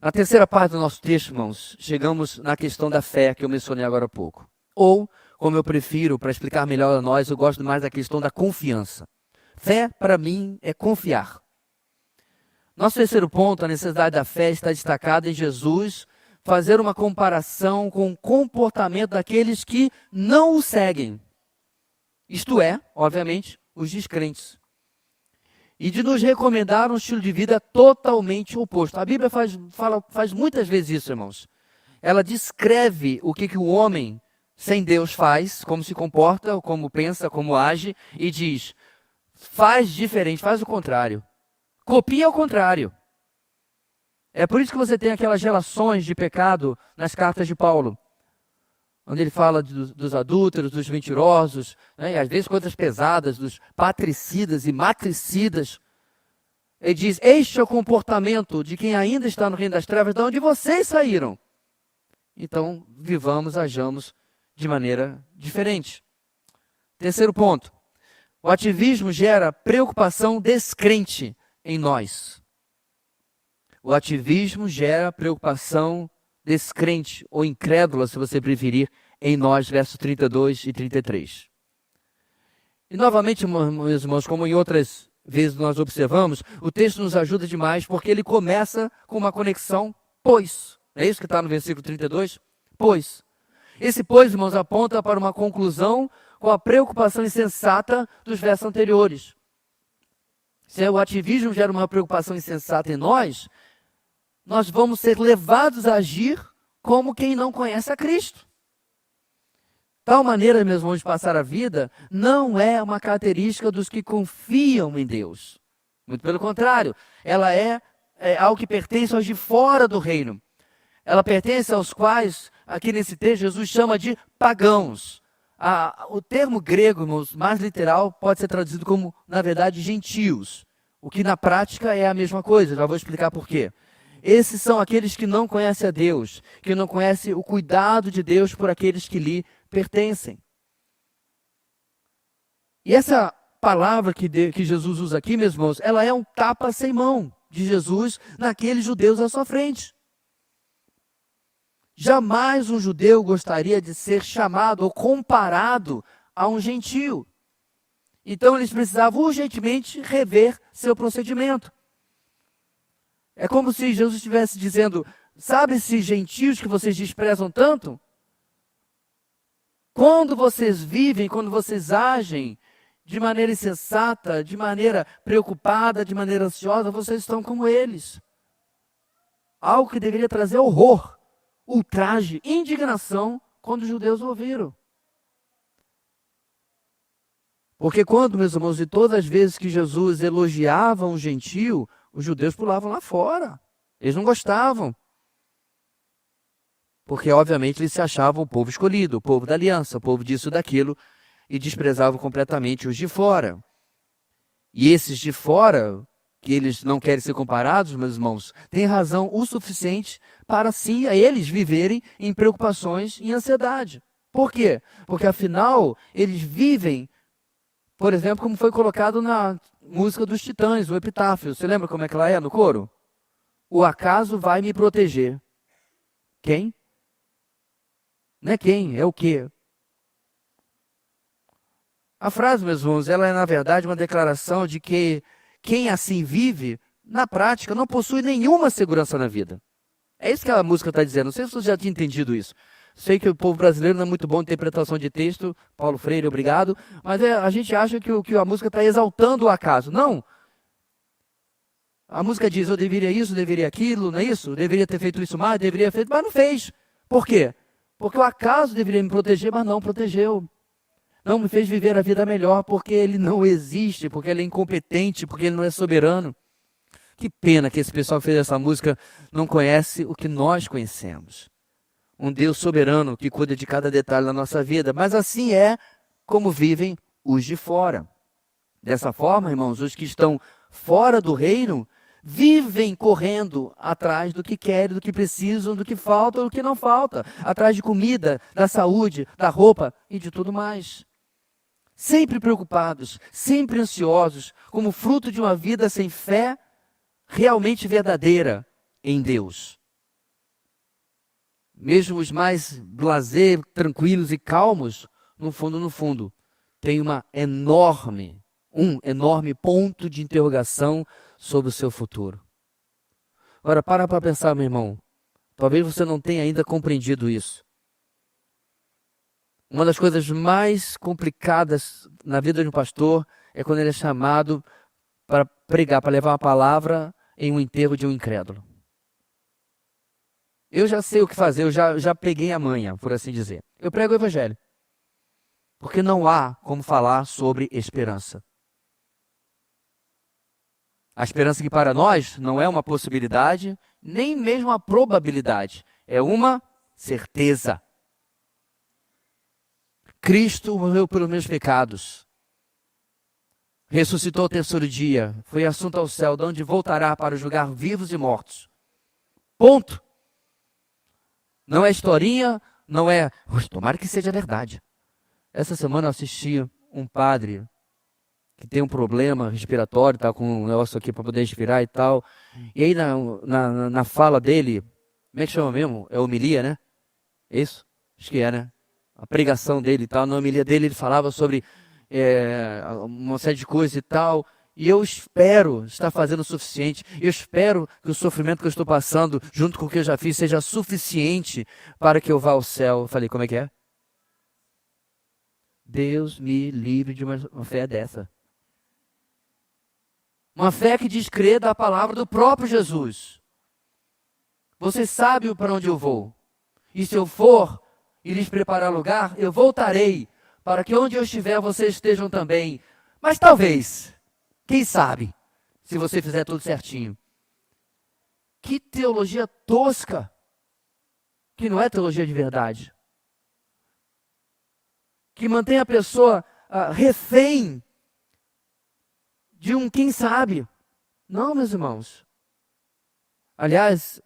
Speaker 1: Na terceira parte do nosso texto, irmãos, chegamos na questão da fé que eu mencionei agora há pouco. Ou, como eu prefiro, para explicar melhor a nós, eu gosto mais da questão da confiança. Fé, para mim, é confiar. Nosso terceiro ponto, a necessidade da fé, está destacada em Jesus fazer uma comparação com o comportamento daqueles que não o seguem. Isto é, obviamente, os descrentes. E de nos recomendar um estilo de vida totalmente oposto. A Bíblia faz muitas vezes isso, irmãos. Ela descreve o que o homem sem Deus faz, como se comporta, como pensa, como age, e diz, faz diferente, faz o contrário. Copia o contrário. É por isso que você tem aquelas relações de pecado nas cartas de Paulo, onde ele fala dos adúlteros, dos mentirosos, né, e às vezes coisas pesadas, dos patricidas e matricidas. Ele diz, este é o comportamento de quem ainda está no reino das trevas, de onde vocês saíram. Então, vivamos, ajamos de maneira diferente. Terceiro ponto, o ativismo gera preocupação descrente em nós. O ativismo gera preocupação descrente, ou incrédula, se você preferir, em nós, versos 32 e 33. E novamente, meus irmãos, como em outras vezes nós observamos, o texto nos ajuda demais porque ele começa com uma conexão pois. É isso que está no versículo 32? Pois. Esse pois, irmãos, aponta para uma conclusão com a preocupação insensata dos versos anteriores. Se o ativismo gera uma preocupação insensata em nós, nós vamos ser levados a agir como quem não conhece a Cristo. Tal maneira, meus irmãos, de passar a vida não é uma característica dos que confiam em Deus. Muito pelo contrário, ela é algo que pertence aos de fora do reino. Ela pertence aos quais, aqui nesse texto, Jesus chama de pagãos. O termo grego, irmãos, mais literal, pode ser traduzido como, na verdade, gentios. O que na prática é a mesma coisa, já vou explicar por quê. Esses são aqueles que não conhecem a Deus, que não conhecem o cuidado de Deus por aqueles que lhe pertencem. E essa palavra que Jesus usa aqui, meus irmãos, ela é um tapa sem mão de Jesus naqueles judeus à sua frente. Jamais um judeu gostaria de ser chamado ou comparado a um gentio. Então eles precisavam urgentemente rever seu procedimento. É como se Jesus estivesse dizendo, sabe esses gentios que vocês desprezam tanto? Quando vocês vivem, quando vocês agem de maneira insensata, de maneira preocupada, de maneira ansiosa, vocês estão como eles. Algo que deveria trazer horror, ultraje, indignação quando os judeus ouviram. Porque quando, meus irmãos, de todas as vezes que Jesus elogiava um gentio, os judeus pulavam lá fora. Eles não gostavam. Porque, obviamente, eles se achavam o povo escolhido, o povo da aliança, o povo disso e daquilo, e desprezavam completamente os de fora. E esses de fora, que eles não querem ser comparados, meus irmãos, têm razão o suficiente para, sim, a eles viverem em preocupações e ansiedade. Por quê? Porque, afinal, eles vivem, por exemplo, como foi colocado na música dos Titãs, o Epitáfio. Você lembra como é que ela é no coro? O acaso vai me proteger. Quem? Não é quem, é o quê? A frase, meus irmãos, ela é, na verdade, uma declaração de que quem assim vive, na prática, não possui nenhuma segurança na vida. É isso que a música está dizendo. Não sei se você já tinha entendido isso. Sei que o povo brasileiro não é muito bom em interpretação de texto. Paulo Freire, obrigado. Mas a gente acha que a música está exaltando o acaso. Não. A música diz, eu deveria isso, deveria aquilo, não é isso? Eu deveria ter feito isso mais, deveria ter feito, mas não fez. Por quê? Porque o acaso deveria me proteger, mas não protegeu. Não me fez viver a vida melhor, porque ele não existe, porque ele é incompetente, porque ele não é soberano. Que pena que esse pessoal que fez essa música não conhece o que nós conhecemos. Um Deus soberano que cuida de cada detalhe da nossa vida. Mas assim é como vivem os de fora. Dessa forma, irmãos, os que estão fora do reino vivem correndo atrás do que querem, do que precisam, do que falta, do que não falta. Atrás de comida, da saúde, da roupa e de tudo mais. Sempre preocupados, sempre ansiosos, como fruto de uma vida sem fé realmente verdadeira em Deus. Mesmo os mais blasé, tranquilos e calmos, no fundo, tem um enorme ponto de interrogação sobre o seu futuro. Ora, para pensar, meu irmão. Talvez você não tenha ainda compreendido isso. Uma das coisas mais complicadas na vida de um pastor é quando ele é chamado para pregar, para levar uma palavra em um enterro de um incrédulo. Eu já sei o que fazer, eu já peguei a manha, por assim dizer. Eu prego o evangelho. Porque não há como falar sobre esperança. A esperança que para nós não é uma possibilidade, nem mesmo uma probabilidade. É uma certeza. Cristo morreu pelos meus pecados. Ressuscitou ao terceiro dia. Foi assunto ao céu, de onde voltará para julgar vivos e mortos. Ponto. Não é historinha, não é... Tomara que seja verdade. Essa semana eu assisti um padre que tem um problema respiratório, está com um negócio aqui para poder respirar e tal. E aí na fala dele, como é que chama mesmo? É homilia, né? É isso? Acho que é, né? a pregação dele e tal, na homilia dele ele falava sobre uma série de coisas e tal, e eu espero estar fazendo o suficiente, eu espero que o sofrimento que eu estou passando, junto com o que eu já fiz, seja suficiente para que eu vá ao céu. Eu falei, como é que é? Deus me livre de uma fé dessa. Uma fé que descrê da palavra do próprio Jesus. Você sabe para onde eu vou. E se eu for e lhes preparar lugar, eu voltarei, para que onde eu estiver, vocês estejam também. Mas talvez, quem sabe, se você fizer tudo certinho. Que teologia tosca, que não é teologia de verdade. Que mantém a pessoa refém de um quem sabe. Não, meus irmãos. Aliás,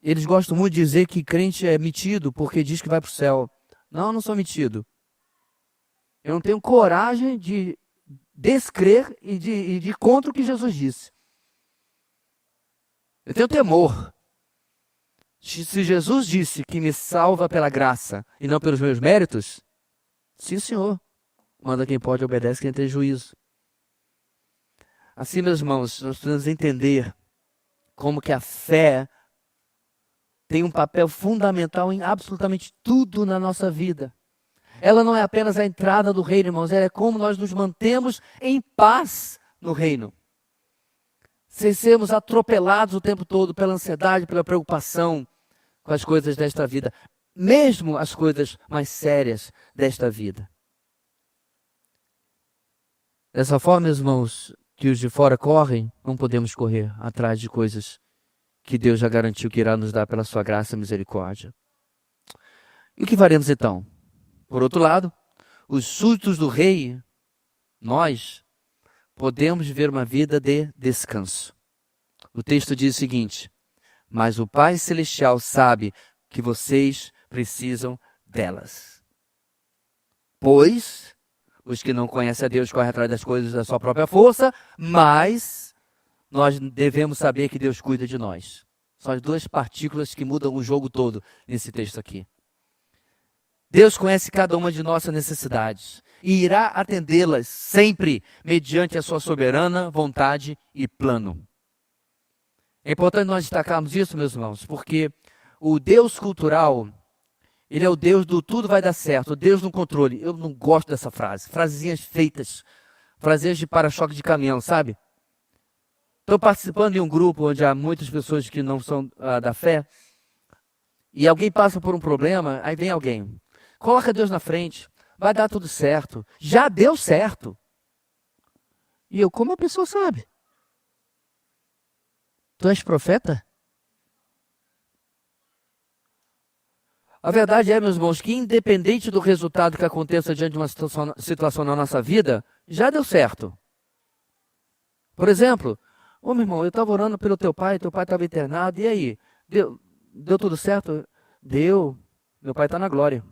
Speaker 1: eles gostam muito de dizer que crente é metido porque diz que vai para o céu. Não, eu não sou metido. Eu não tenho coragem de descrer e de ir contra o que Jesus disse. Eu tenho temor. Se Jesus disse que me salva pela graça e não pelos meus méritos, sim, Senhor. Manda quem pode, obedece quem tem juízo. Assim, meus irmãos, nós precisamos entender como que a fé tem um papel fundamental em absolutamente tudo na nossa vida. Ela não é apenas a entrada do reino, irmãos, ela é como nós nos mantemos em paz no reino. Sem sermos atropelados o tempo todo pela ansiedade, pela preocupação com as coisas desta vida, mesmo as coisas mais sérias desta vida. Dessa forma, meus irmãos, que os de fora correm, não podemos correr atrás de coisas que Deus já garantiu que irá nos dar pela sua graça e misericórdia. E o que faremos então? Por outro lado, os súditos do rei, nós podemos viver uma vida de descanso. O texto diz o seguinte: mas o Pai Celestial sabe que vocês precisam delas. Pois os que não conhecem a Deus correm atrás das coisas da sua própria força, mas nós devemos saber que Deus cuida de nós. São as duas partículas que mudam o jogo todo nesse texto aqui. Deus conhece cada uma de nossas necessidades e irá atendê-las sempre mediante a sua soberana vontade e plano. É importante nós destacarmos isso, meus irmãos, porque o Deus cultural, ele é o Deus do tudo vai dar certo, o Deus no controle. Eu não gosto dessa frase, frasezinhas feitas, frases de para-choque de caminhão, sabe? Estou participando de um grupo onde há muitas pessoas que não são da fé, e alguém passa por um problema, aí vem alguém, coloca Deus na frente, vai dar tudo certo, já deu certo. E eu, como a pessoa sabe? Tu és profeta? A verdade é, meus irmãos, que independente do resultado que aconteça diante de uma situação na nossa vida, já deu certo. Por exemplo, meu irmão, eu estava orando pelo teu pai estava internado, e aí? Deu tudo certo? Deu. Meu pai está na glória.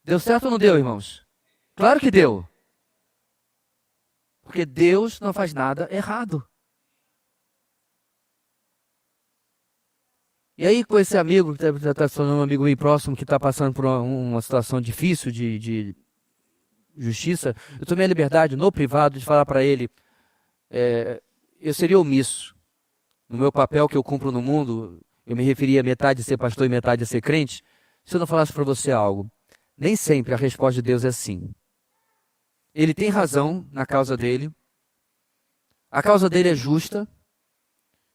Speaker 1: Deu certo ou não deu, irmãos? Claro que deu. Porque Deus não faz nada errado. E aí, com esse amigo, que está sendo um amigo bem próximo, que está passando por uma situação difícil de justiça, eu tomei a liberdade, no privado, de falar para ele, eu seria omisso. No meu papel que eu cumpro no mundo, eu me referia a metade a ser pastor e metade a ser crente, se eu não falasse para você algo. Nem sempre a resposta de Deus é sim. Ele tem razão na causa dele. A causa dele é justa.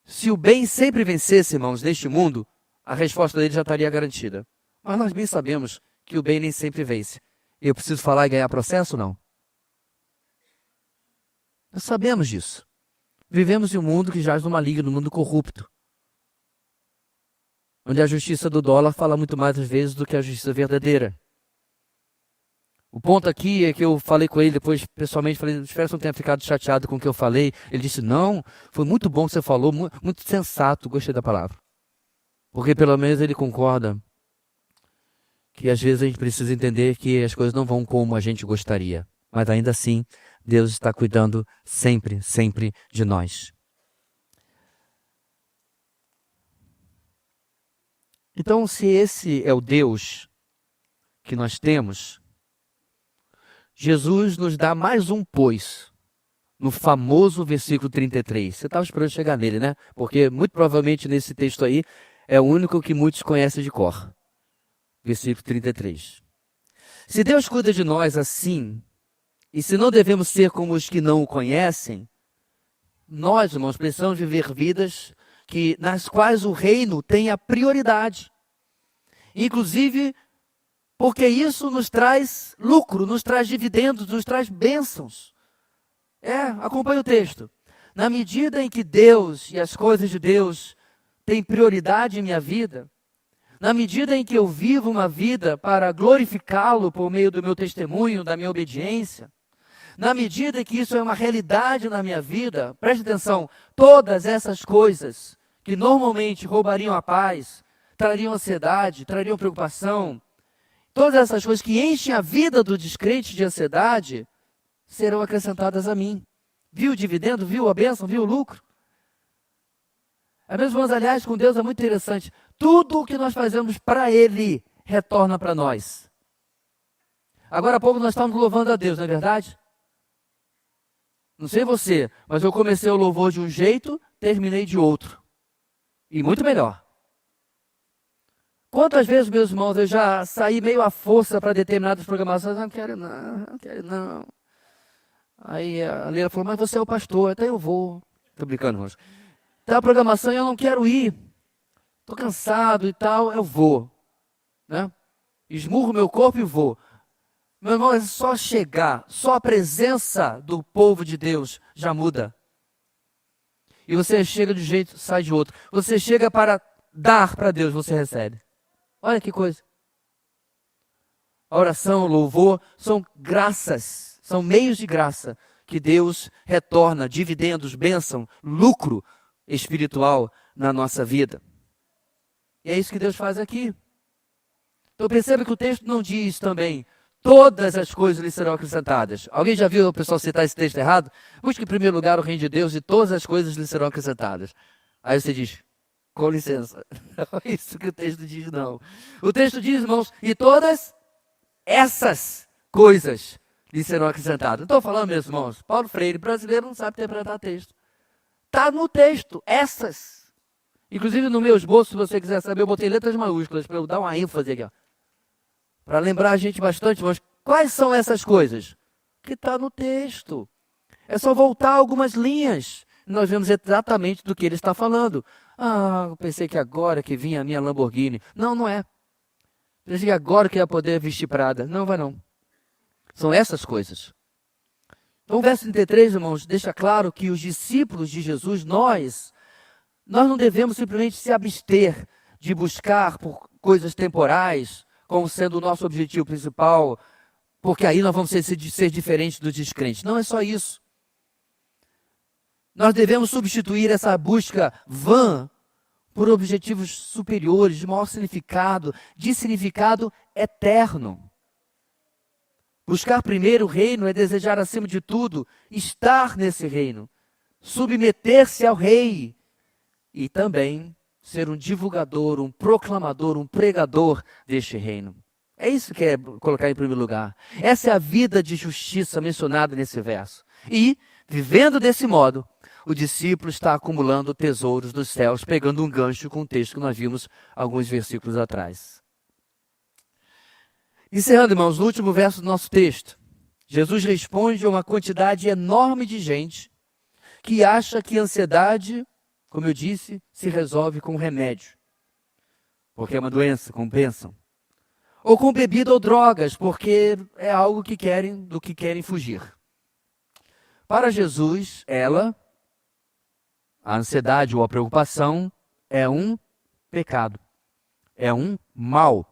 Speaker 1: Se o bem sempre vencesse, irmãos, neste mundo, a resposta dele já estaria garantida. Mas nós bem sabemos que o bem nem sempre vence. Eu preciso falar e ganhar processo, não? Nós sabemos disso. Vivemos em um mundo que jaz no maligno, no mundo corrupto. Onde a justiça do dólar fala muito mais às vezes do que a justiça verdadeira. O ponto aqui é que eu falei com ele depois, pessoalmente, falei, espero que você não tenha ficado chateado com o que eu falei. Ele disse, não, foi muito bom que você falou, muito sensato, gostei da palavra. Porque pelo menos ele concorda que às vezes a gente precisa entender que as coisas não vão como a gente gostaria. Mas ainda assim, Deus está cuidando sempre, sempre de nós. Então, se esse é o Deus que nós temos, Jesus nos dá mais um pois, no famoso versículo 33. Você estava esperando chegar nele, né? Porque muito provavelmente nesse texto aí é o único que muitos conhecem de cor. Versículo 33. Se Deus cuida de nós assim, e se não devemos ser como os que não o conhecem, nós, irmãos, precisamos viver vidas nas quais o reino tenha prioridade. Inclusive, porque isso nos traz lucro, nos traz dividendos, nos traz bênçãos. Acompanhe o texto. Na medida em que Deus e as coisas de Deus têm prioridade em minha vida, na medida em que eu vivo uma vida para glorificá-lo por meio do meu testemunho, da minha obediência, na medida que isso é uma realidade na minha vida, preste atenção, todas essas coisas que normalmente roubariam a paz, trariam ansiedade, trariam preocupação, todas essas coisas que enchem a vida do descrente de ansiedade, serão acrescentadas a mim. Viu o dividendo? Viu a bênção? Viu o lucro? Meus irmãos, aliás, com Deus é muito interessante. Tudo o que nós fazemos para Ele retorna para nós. Agora há pouco nós estávamos louvando a Deus, não é verdade? Não sei você, mas eu comecei o louvor de um jeito, terminei de outro. E muito melhor. Quantas vezes, meus irmãos, eu já saí meio à força para determinadas programações, não quero não. Aí a Leila falou, mas você é o pastor, até eu vou. Estou brincando, irmãos. Tá a programação e eu não quero ir. Estou cansado e tal, eu vou. Né? Esmurro meu corpo e vou. Meu irmão, é só chegar, só a presença do povo de Deus já muda. E você chega de um jeito, sai de outro. Você chega para dar para Deus, você recebe. Olha que coisa. A oração, o louvor, são graças, são meios de graça que Deus retorna, dividendos, bênção, lucro espiritual na nossa vida. E é isso que Deus faz aqui. Então perceba que o texto não diz também, todas as coisas lhe serão acrescentadas. Alguém já viu o pessoal citar esse texto errado? Busque em primeiro lugar o reino de Deus e todas as coisas lhe serão acrescentadas. Aí você diz, com licença, não é isso que o texto diz, não. O texto diz, irmãos, e todas essas coisas lhe serão acrescentadas. Não estou falando, meus irmãos, Paulo Freire, brasileiro, não sabe interpretar texto. Está no texto, essas. Inclusive no meu esboço, se você quiser saber, eu botei letras maiúsculas para eu dar uma ênfase aqui, ó. Para lembrar a gente bastante, mas quais são essas coisas? Que está no texto. É só voltar algumas linhas. Nós vemos exatamente do que ele está falando. Eu pensei que agora que vinha a minha Lamborghini. Não, não é. Pensei que agora que ia poder vestir Prada. Não vai não. São essas coisas. Então o verso 33, irmãos, deixa claro que os discípulos de Jesus, nós não devemos simplesmente se abster de buscar por coisas temporais, como sendo o nosso objetivo principal, porque aí nós vamos ser diferentes dos descrentes. Não é só isso. Nós devemos substituir essa busca vã por objetivos superiores, de maior significado, de significado eterno. Buscar primeiro o reino é desejar, acima de tudo, estar nesse reino, submeter-se ao rei e também ser um divulgador, um proclamador, um pregador deste reino. É isso que é colocar em primeiro lugar. Essa é a vida de justiça mencionada nesse verso. E, vivendo desse modo, o discípulo está acumulando tesouros dos céus, pegando um gancho com o texto que nós vimos alguns versículos atrás. Encerrando, irmãos, no último verso do nosso texto, Jesus responde a uma quantidade enorme de gente que acha que a ansiedade, como eu disse, se resolve com remédio, porque é uma doença, como pensam. Ou com bebida ou drogas, porque é algo do que querem fugir. Para Jesus, a ansiedade ou a preocupação é um pecado, é um mal.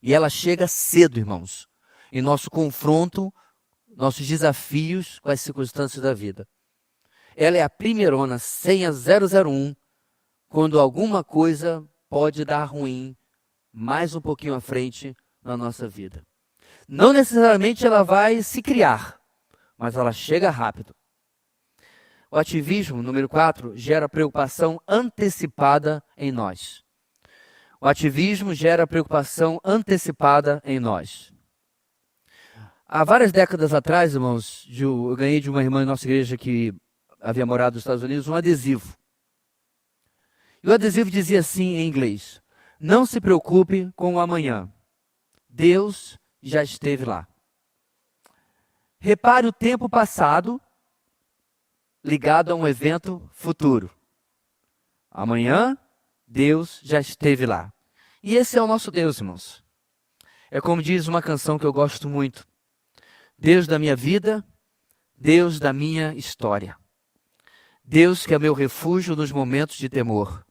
Speaker 1: E ela chega cedo, irmãos, em nosso confronto, nossos desafios com as circunstâncias da vida. Ela é a primeirona, senha 001, quando alguma coisa pode dar ruim mais um pouquinho à frente na nossa vida. Não necessariamente ela vai se criar, mas ela chega rápido. O ativismo, número 4, gera preocupação antecipada em nós. O ativismo gera preocupação antecipada em nós. Há várias décadas atrás, irmãos, eu ganhei de uma irmã em nossa igreja que havia morado nos Estados Unidos um adesivo. E o adesivo dizia assim em inglês: não se preocupe com o amanhã. Deus já esteve lá. Repare o tempo passado ligado a um evento futuro. Amanhã, Deus já esteve lá. E esse é o nosso Deus, irmãos. É como diz uma canção que eu gosto muito: Deus da minha vida, Deus da minha história. Deus que é meu refúgio nos momentos de temor.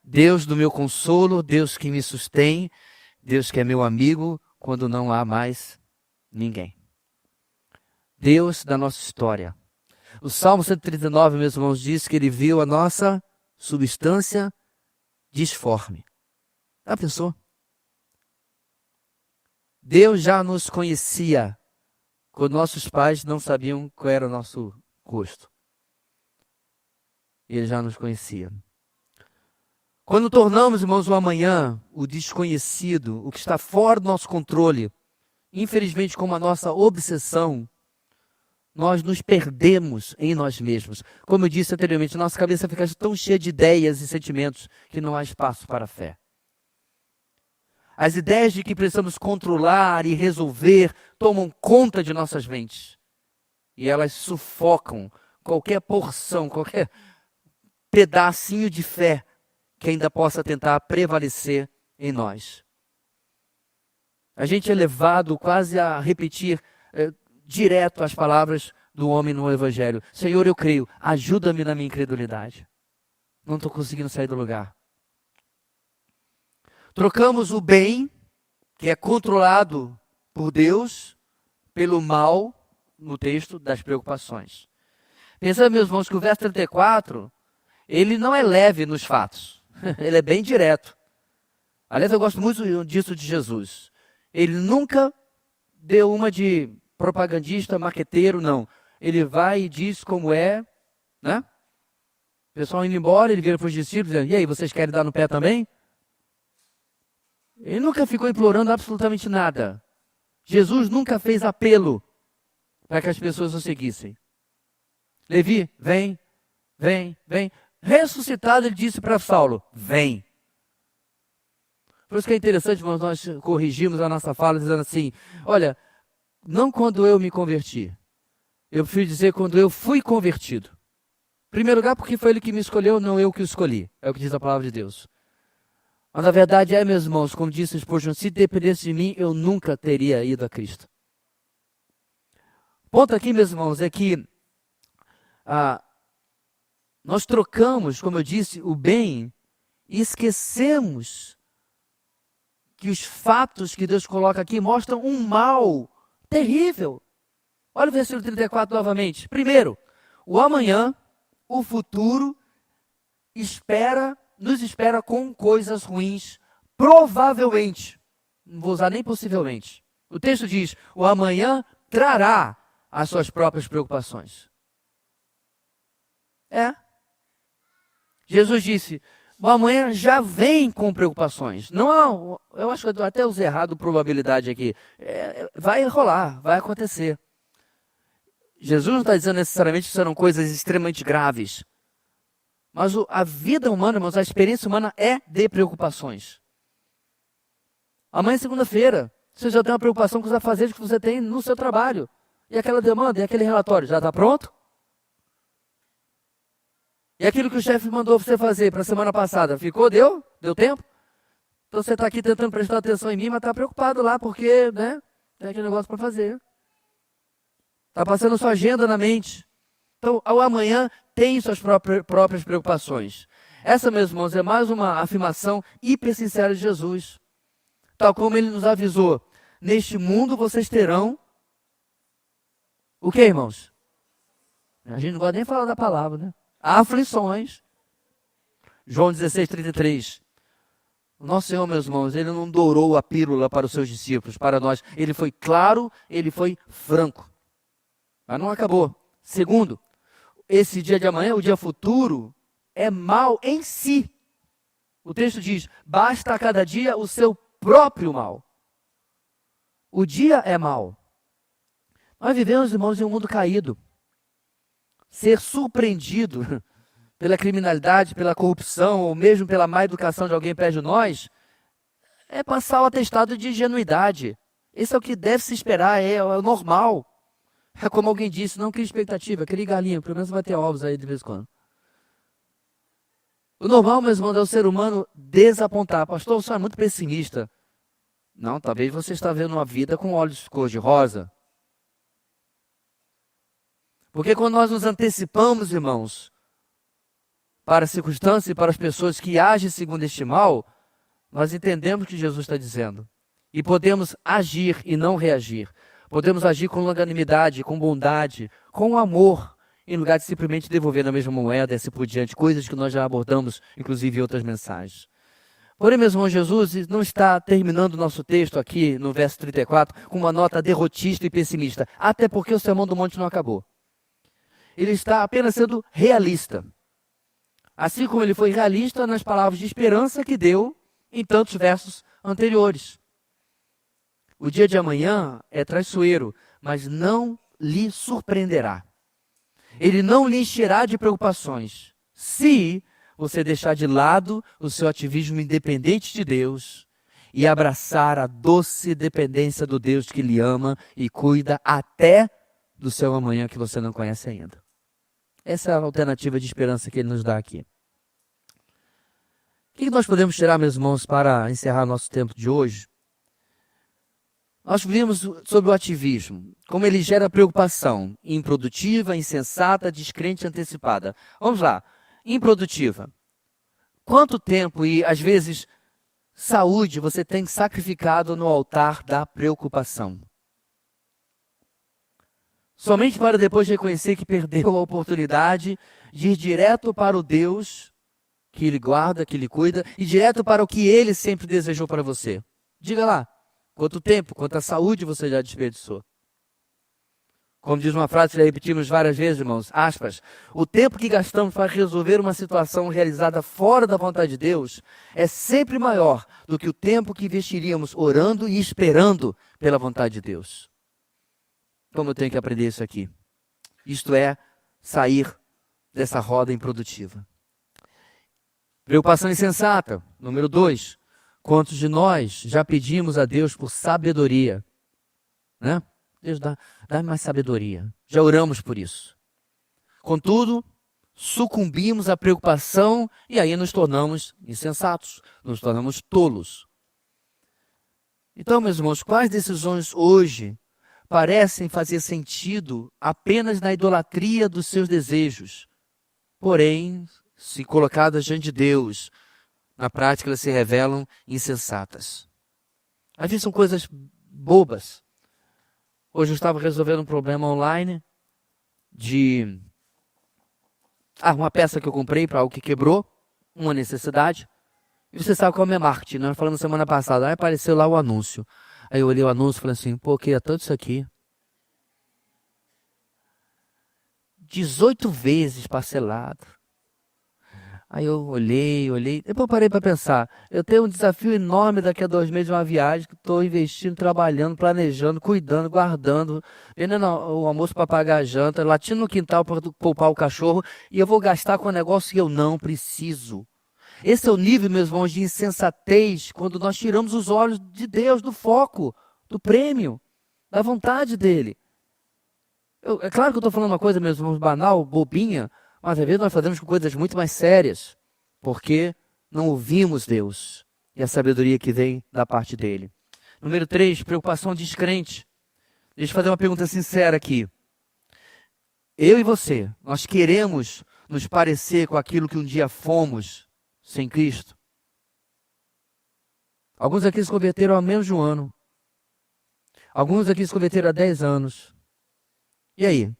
Speaker 1: Deus do meu consolo, Deus que me sustém, Deus que é meu amigo quando não há mais ninguém. Deus da nossa história. O Salmo 139, meus irmãos, diz que ele viu a nossa substância disforme. Já pensou? Deus já nos conhecia quando nossos pais não sabiam qual era o nosso rosto. Ele já nos conhecia. Quando tornamos, irmãos, o amanhã, o desconhecido, o que está fora do nosso controle, infelizmente como a nossa obsessão, nós nos perdemos em nós mesmos. Como eu disse anteriormente, nossa cabeça fica tão cheia de ideias e sentimentos que não há espaço para a fé. As ideias de que precisamos controlar e resolver tomam conta de nossas mentes. E elas sufocam qualquer porção, qualquer pedacinho de fé que ainda possa tentar prevalecer em nós. A gente é levado quase a repetir direto as palavras do homem no Evangelho: Senhor, eu creio, ajuda-me na minha incredulidade. Não estou conseguindo sair do lugar. Trocamos o bem, que é controlado por Deus, pelo mal, no texto das preocupações. Pensando, meus irmãos, que o verso 34, ele não é leve nos fatos. Ele é bem direto. Aliás, eu gosto muito disso de Jesus. Ele nunca deu uma de propagandista, marqueteiro, não. Ele vai e diz como é, né? O pessoal indo embora, ele vira para os discípulos dizendo: e aí, vocês querem dar no pé também? Ele nunca ficou implorando absolutamente nada. Jesus nunca fez apelo para que as pessoas o seguissem. Levi, vem, vem, vem. Ressuscitado, ele disse para Saulo: vem. Por isso que é interessante, irmãos, nós corrigimos a nossa fala dizendo assim: olha, não quando eu me converti. Eu prefiro dizer quando eu fui convertido. Em primeiro lugar, porque foi ele que me escolheu, não eu que o escolhi. É o que diz a palavra de Deus. Mas a verdade é, meus irmãos, como disse Spurgeon, se dependesse de mim, eu nunca teria ido a Cristo. O ponto aqui, meus irmãos, é que nós trocamos, como eu disse, o bem e esquecemos que os fatos que Deus coloca aqui mostram um mal terrível. Olha o versículo 34 novamente. Primeiro, o amanhã, o futuro, nos espera com coisas ruins, provavelmente. Não vou usar nem possivelmente. O texto diz: o amanhã trará as suas próprias preocupações. Jesus disse: o amanhã já vem com preocupações. Não, eu acho que eu até usei errado a probabilidade aqui. Vai rolar, vai acontecer. Jesus não está dizendo necessariamente que serão coisas extremamente graves. Mas a vida humana, irmãos, a experiência humana é de preocupações. Amanhã é segunda-feira. Você já tem uma preocupação com os afazeres que você tem no seu trabalho. E aquela demanda, e aquele relatório, já está pronto? E aquilo que o chefe mandou você fazer para a semana passada, ficou? Deu? Deu tempo? Então você está aqui tentando prestar atenção em mim, mas está preocupado lá, porque, né, tem aquele negócio para fazer. Está passando sua agenda na mente. Então, ao amanhã tem suas próprias preocupações. Essa, meus irmãos, é mais uma afirmação hiper sincera de Jesus. Tal como ele nos avisou: neste mundo vocês terão o que, irmãos? A gente não gosta nem de falar da palavra, né? Aflições. João 16:33. O nosso Senhor, meus irmãos, ele não dourou a pílula para os seus discípulos, para nós. Ele foi claro, ele foi franco. Mas não acabou. Segundo, esse dia de amanhã, o dia futuro, é mal em si. O texto diz, basta a cada dia o seu próprio mal. O dia é mau. Nós vivemos, irmãos, em um mundo caído. Ser surpreendido pela criminalidade, pela corrupção, ou mesmo pela má educação de alguém perto de nós, é passar o atestado de ingenuidade. Esse é o que deve se esperar, é o normal. É como alguém disse, não crie expectativa, crie galinha, pelo menos vai ter ovos aí de vez em quando. O normal, meus irmãos, é o ser humano desapontar. Pastor, o senhor é muito pessimista. Não, talvez você está vendo uma vida com olhos cor-de-rosa. Porque quando nós nos antecipamos, irmãos, para as circunstâncias e para as pessoas que agem segundo este mal, nós entendemos o que Jesus está dizendo. E podemos agir e não reagir. Podemos agir com longanimidade, com bondade, com amor, em lugar de simplesmente devolver na mesma moeda e assim por diante, coisas que nós já abordamos, inclusive em outras mensagens. Porém, meus irmãos, Jesus não está terminando o nosso texto aqui, no verso 34, com uma nota derrotista e pessimista, até porque o Sermão do Monte não acabou. Ele está apenas sendo realista. Assim como ele foi realista nas palavras de esperança que deu em tantos versos anteriores. O dia de amanhã é traiçoeiro, mas não lhe surpreenderá. Ele não lhe encherá de preocupações, se você deixar de lado o seu ativismo independente de Deus e abraçar a doce dependência do Deus que lhe ama e cuida até do seu amanhã que você não conhece ainda. Essa é a alternativa de esperança que ele nos dá aqui. O que nós podemos tirar, meus irmãos, para encerrar nosso tempo de hoje? Nós vimos sobre o ativismo, como ele gera preocupação, improdutiva, insensata, descrente, antecipada. Vamos lá, improdutiva. Quanto tempo e, às vezes, saúde você tem sacrificado no altar da preocupação? Somente para depois reconhecer que perdeu a oportunidade de ir direto para o Deus que lhe guarda, que lhe cuida, e direto para o que ele sempre desejou para você. Diga lá. Quanto tempo, quanta saúde você já desperdiçou? Como diz uma frase que já repetimos várias vezes, irmãos, aspas, o tempo que gastamos para resolver uma situação realizada fora da vontade de Deus é sempre maior do que o tempo que investiríamos orando e esperando pela vontade de Deus. Como eu tenho que aprender isso aqui? Isto é, sair dessa roda improdutiva. Preocupação insensata, número 2. Quantos de nós já pedimos a Deus por sabedoria? Né? Deus dá mais sabedoria. Já oramos por isso. Contudo, sucumbimos à preocupação e aí nos tornamos insensatos, nos tornamos tolos. Então, meus irmãos, quais decisões hoje parecem fazer sentido apenas na idolatria dos seus desejos? Porém, se colocadas diante de Deus, na prática elas se revelam insensatas. Às vezes são coisas bobas. Hoje eu estava resolvendo um problema online de uma peça que eu comprei para algo que quebrou, uma necessidade. E você sabe qual é o meu marketing, né? Falando semana passada, aí apareceu lá o anúncio. Aí eu olhei o anúncio e falei assim, pô, queria tanto isso aqui. 18 vezes parcelado. Aí eu olhei, depois eu parei para pensar, eu tenho um desafio enorme daqui a 2 meses de uma viagem, que estou investindo, trabalhando, planejando, cuidando, guardando, vendendo o almoço para pagar a janta, latindo no quintal para poupar o cachorro, e eu vou gastar com um negócio que eu não preciso. Esse é o nível, meus irmãos, de insensatez, quando nós tiramos os olhos de Deus, do foco, do prêmio, da vontade dele. É claro que eu estou falando uma coisa, meus irmãos, banal, bobinha, mas às vezes nós fazemos coisas muito mais sérias, porque não ouvimos Deus e a sabedoria que vem da parte dele. Número 3, preocupação descrente. Deixa eu fazer uma pergunta sincera aqui. Eu e você, nós queremos nos parecer com aquilo que um dia fomos sem Cristo? Alguns aqui se converteram há menos de um ano. Alguns aqui se converteram há 10 anos. E aí?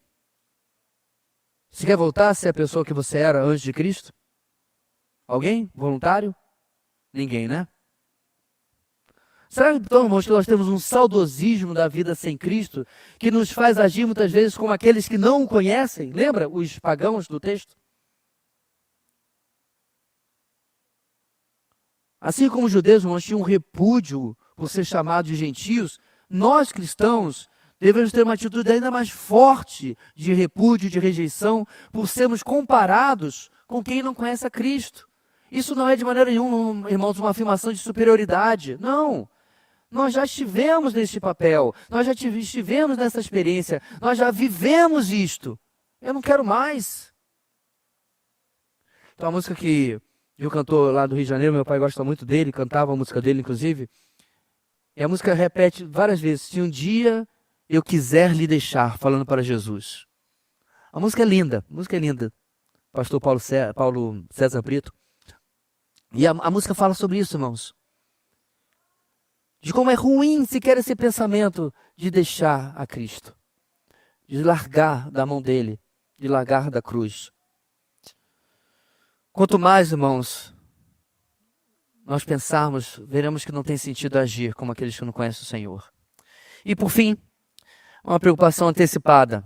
Speaker 1: Você quer voltar a ser a pessoa que você era antes de Cristo? Alguém? Voluntário? Ninguém, né? Será então, irmãos, que nós temos um saudosismo da vida sem Cristo que nos faz agir muitas vezes como aqueles que não o conhecem? Lembra os pagãos do texto? Assim como os judeus, irmãos, tinham um repúdio por ser chamados de gentios, nós cristãos devemos ter uma atitude ainda mais forte de repúdio, de rejeição, por sermos comparados com quem não conhece a Cristo. Isso não é de maneira nenhuma, irmãos, uma afirmação de superioridade. Não. Nós já estivemos neste papel, nós já estivemos nessa experiência, nós já vivemos isto. Eu não quero mais. Então a música que o cantor lá do Rio de Janeiro, meu pai gosta muito dele, cantava a música dele, inclusive. E a música repete várias vezes: se um dia eu quiser lhe deixar, falando para Jesus. A música é linda, Pastor Paulo César Brito. E a música fala sobre isso, irmãos. De como é ruim sequer esse pensamento de deixar a Cristo. De largar da mão dele, de largar da cruz. Quanto mais, irmãos, nós pensarmos, veremos que não tem sentido agir como aqueles que não conhecem o Senhor. E por fim, uma preocupação antecipada.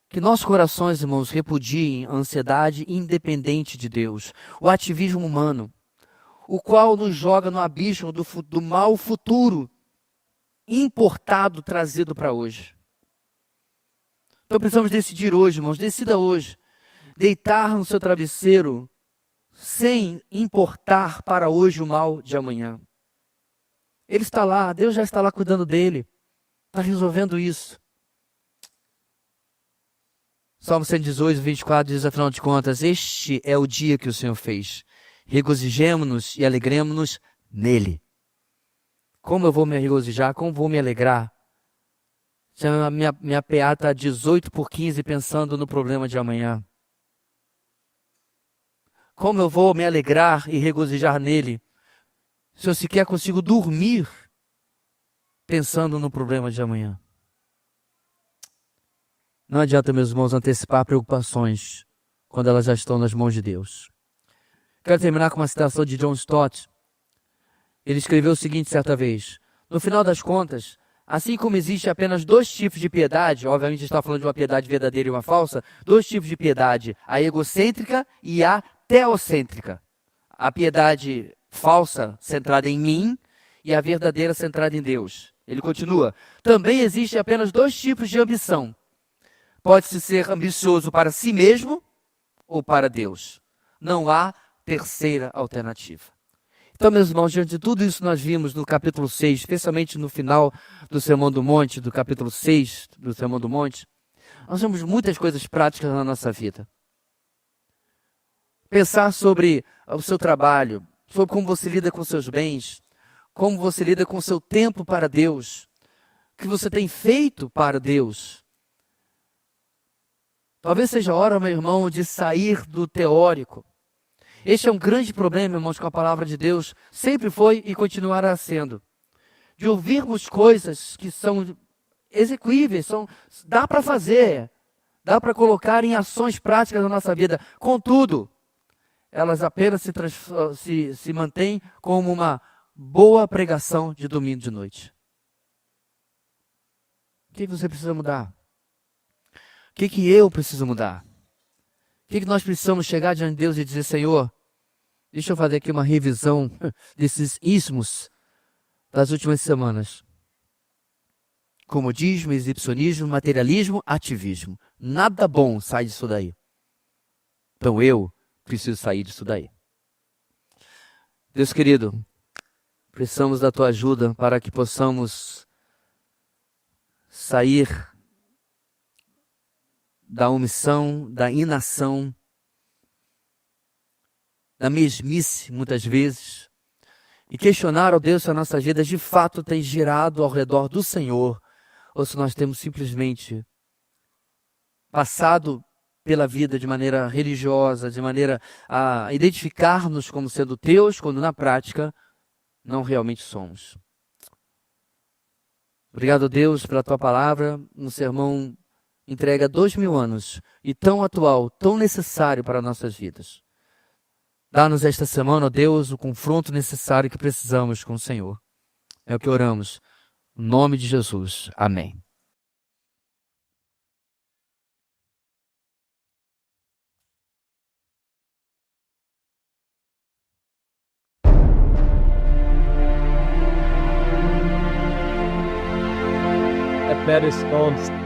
Speaker 1: Que nossos corações, irmãos, repudiem a ansiedade independente de Deus, o ativismo humano, o qual nos joga no abismo do mal futuro, importado, trazido para hoje. Então precisamos decidir hoje, irmãos, decida hoje, deitar no seu travesseiro, sem importar para hoje o mal de amanhã. Ele está lá, Deus já está lá cuidando dele, está resolvendo isso. Salmo 118, 24 diz, afinal de contas, este é o dia que o Senhor fez. Regozijemo-nos e alegremo-nos nele. Como eu vou me regozijar? Como vou me alegrar? Se a minha PA está 18/15 pensando no problema de amanhã. Como eu vou me alegrar e regozijar nele? Se eu sequer consigo dormir pensando no problema de amanhã. Não adianta, meus irmãos, antecipar preocupações quando elas já estão nas mãos de Deus. Quero terminar com uma citação de John Stott. Ele escreveu o seguinte certa vez: no final das contas, assim como existe apenas dois tipos de piedade, obviamente está falando de uma piedade verdadeira e uma falsa, dois tipos de piedade, a egocêntrica e a teocêntrica. A piedade falsa, centrada em mim, e a verdadeira, centrada em Deus. Ele continua: também existe apenas dois tipos de ambição. Pode-se ser ambicioso para si mesmo ou para Deus. Não há terceira alternativa. Então, meus irmãos, diante de tudo isso nós vimos no capítulo 6, especialmente no final do Sermão do Monte, do capítulo 6 do Sermão do Monte, nós temos muitas coisas práticas na nossa vida. Pensar sobre o seu trabalho, sobre como você lida com seus bens, como você lida com o seu tempo para Deus, o que você tem feito para Deus. Talvez seja a hora, meu irmão, de sair do teórico. Este é um grande problema, irmãos, com a palavra de Deus. Sempre foi e continuará sendo. De ouvirmos coisas que são execuíveis, dá para fazer, dá para colocar em ações práticas na nossa vida. Contudo, elas apenas se mantêm como uma boa pregação de domingo de noite. O que você precisa mudar? O que eu preciso mudar? O que nós precisamos chegar diante de Deus e dizer: Senhor, deixa eu fazer aqui uma revisão desses ismos das últimas semanas. Comodismo, exibicionismo, materialismo, ativismo. Nada bom sai disso daí. Então eu preciso sair disso daí. Deus querido, precisamos da tua ajuda para que possamos sair da omissão, da inação, da mesmice, muitas vezes, e questionar, ó Deus, se a nossa vida de fato tem girado ao redor do Senhor, ou se nós temos simplesmente passado pela vida de maneira religiosa, de maneira a identificar-nos como sendo teus, quando na prática não realmente somos. Obrigado, Deus, pela tua palavra, um sermão entregue há 2000 anos, e tão atual, tão necessário para nossas vidas. Dá-nos esta semana, ó Deus, o confronto necessário que precisamos com o Senhor. É o que oramos. Em nome de Jesus. Amém.
Speaker 2: Ferris Stones.